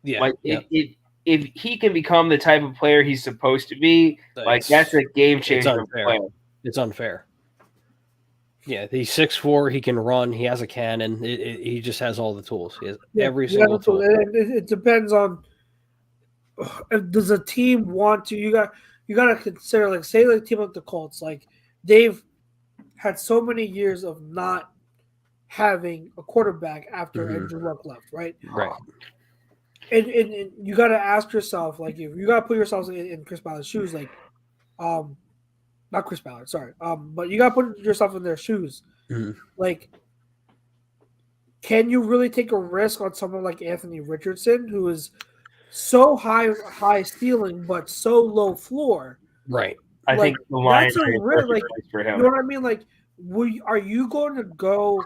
Yeah. Like if he can become the type of player he's supposed to be, like that's a game changer player. It's unfair. Yeah, he's 6'4", he can run, he has a cannon, he just has all the tools. He has every single tool. It depends on does a team want to. You got to consider, like, say like a team like the Colts, like they've had so many years of not having a quarterback after Andrew Luck left, right? Right. And you got to ask yourself, like, if you got to put yourselves in Chris Ballard's shoes, like, not Chris Ballard, sorry. But you got to put yourself in their shoes. Like, can you really take a risk on someone like Anthony Richardson, who is so high ceiling but so low floor? Right. I think the Lions are like, for him. You know what I mean? Like, are you going to go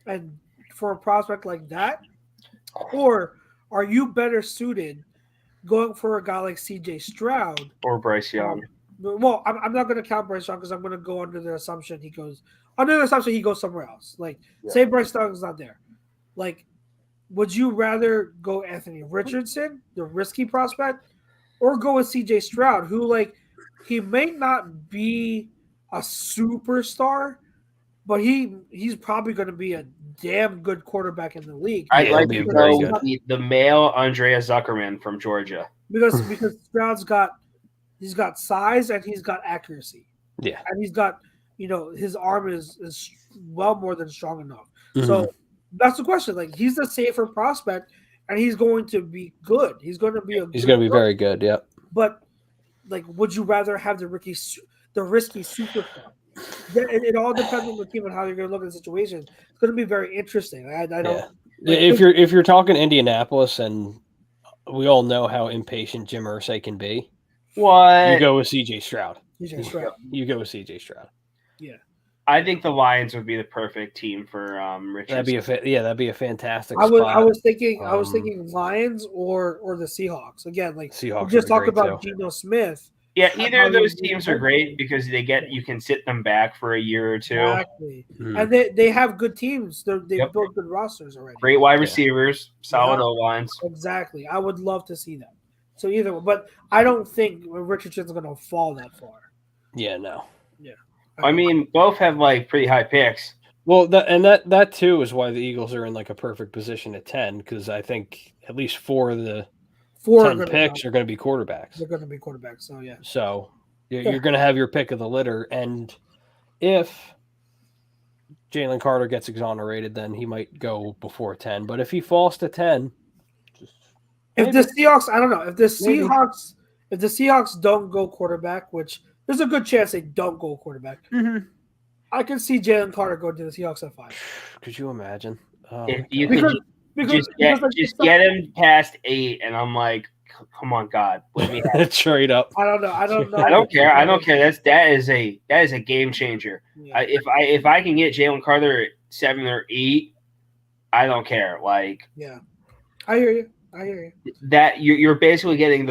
and for a prospect like that, or are you better suited going for a guy like C.J. Stroud or Bryce Young? Well, I'm not going to count Bryce Young because I'm going to go under the assumption he goes somewhere else. Like, say Bryce Young is not there. Like, would you rather go Anthony Richardson, the risky prospect, or go with C.J. Stroud, who, like, he may not be a superstar, but he's probably going to be a damn good quarterback in the league. I'd like to go with the male Andrea Zuckerman from Georgia because Stroud's got size and he's got accuracy. Yeah, and he's got his arm is well more than strong enough. Mhm. So that's the question. Like, he's the safer prospect, and he's going to be good. He's going to be He's going to be very good. Yep. But like, would you rather have the risky superstar? It all depends on the team and how you're going to look at the situation. It's going to be very interesting. I don't. Yeah. Like, if you're talking Indianapolis, and we all know how impatient Jim Irsay can be, What? you go with C.J. Stroud. CJ Stroud. You go with C.J. Stroud. I think the Lions would be the perfect team for Richardson. That'd be a fantastic. I spot. was thinking Lions or the Seahawks again. Like, Seahawks we just would be talked great, about too. Geno Smith. Yeah, either of those teams are great because you can sit them back for a year or two. Exactly. Mhm. And they have good teams. They've Yep. built good rosters already. Great wide receivers, solid Yeah. O-lines. Exactly. I would love to see that. So either one, but I don't think Richardson's going to fall that far. Yeah, no. I mean, both have like pretty high picks. Well, that too is why the Eagles are in like a perfect position at 10, because I think at least 4 of the 10 picks are going to be quarterbacks. They're going to be quarterbacks. So yeah. So you're going to have your pick of the litter, and if Jalen Carter gets exonerated, then he might go before 10. But if he falls to 10, If the Seahawks, I don't know. If the Maybe. Seahawks don't go quarterback, which there's a good chance they don't go quarterback, I can see Jalen Carter go to the Seahawks at 5. could you imagine? If you Because could just get him past 8, and I'm like, come on, God, let me have it. Trade up. I don't know. I don't care. I don't care. That is a game changer. Yeah. If I can get Jalen Carter at 7 or 8, I don't care. Like, Yeah. I hear you. that you're basically getting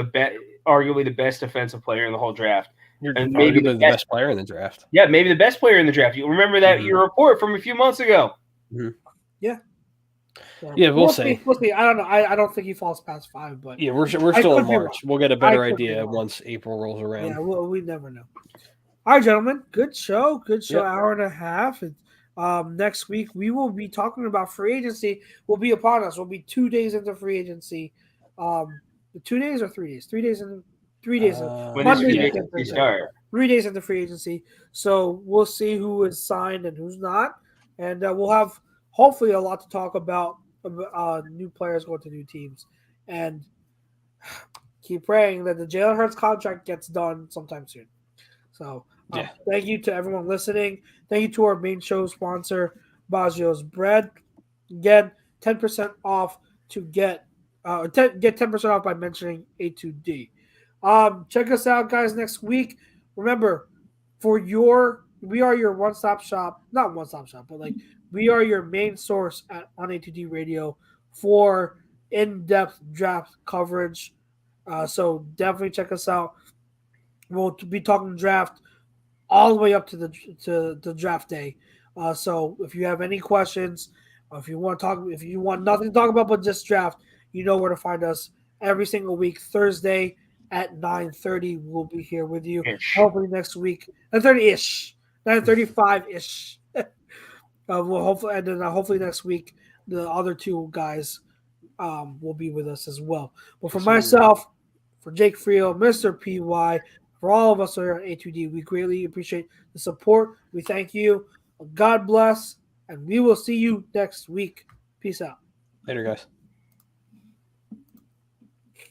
arguably the best defensive player in the whole draft. You're And maybe maybe the best player in the draft. Yeah, maybe the best player in the draft. You remember that your report from a few months ago. Yeah, we'll see. We'll see. I don't know. I don't think he falls past 5, but Yeah, we're still could in be March. wrong. We'll get a better I could be idea wrong. once April rolls around. yeah, we never know. All right, gentlemen. Good show. Yep. Hour and a half. Next week we will be talking about free agency. Will be upon us. We'll be 2 days into free agency. 2 days or 3 days? 3 days and 3 days. When Monday, does free Tuesday, agency Thursday. start? 3 days into free agency. So we'll see who is signed and who's not, and we'll have hopefully a lot to talk about new players going to new teams, and keep praying that the Jalen Hurts contract gets done sometime soon. So thank you to everyone listening. Thank you to our main show sponsor, Baggio's Bread. Again, 10% off to get 10% off by mentioning A2D. Check us out, guys, next week. Remember, we are your one-stop shop, not one-stop shop, but like we are your main source on A2D Radio for in-depth draft coverage. So definitely check us out. We'll be talking draft all the way up to the draft day. So if you have any questions, if you want nothing to talk about but just draft, you know where to find us every single week. Thursday at 9:30, we'll be here with you. Hopefully next week, 9:30-ish, 9:35-ish. We'll hopefully next week the other two guys will be with us as well. But for myself, for Jake Friel, Mr. PY, for all of us here at A2D, we greatly appreciate the support. We thank you. God bless, and we will see you next week. Peace out. Later, guys.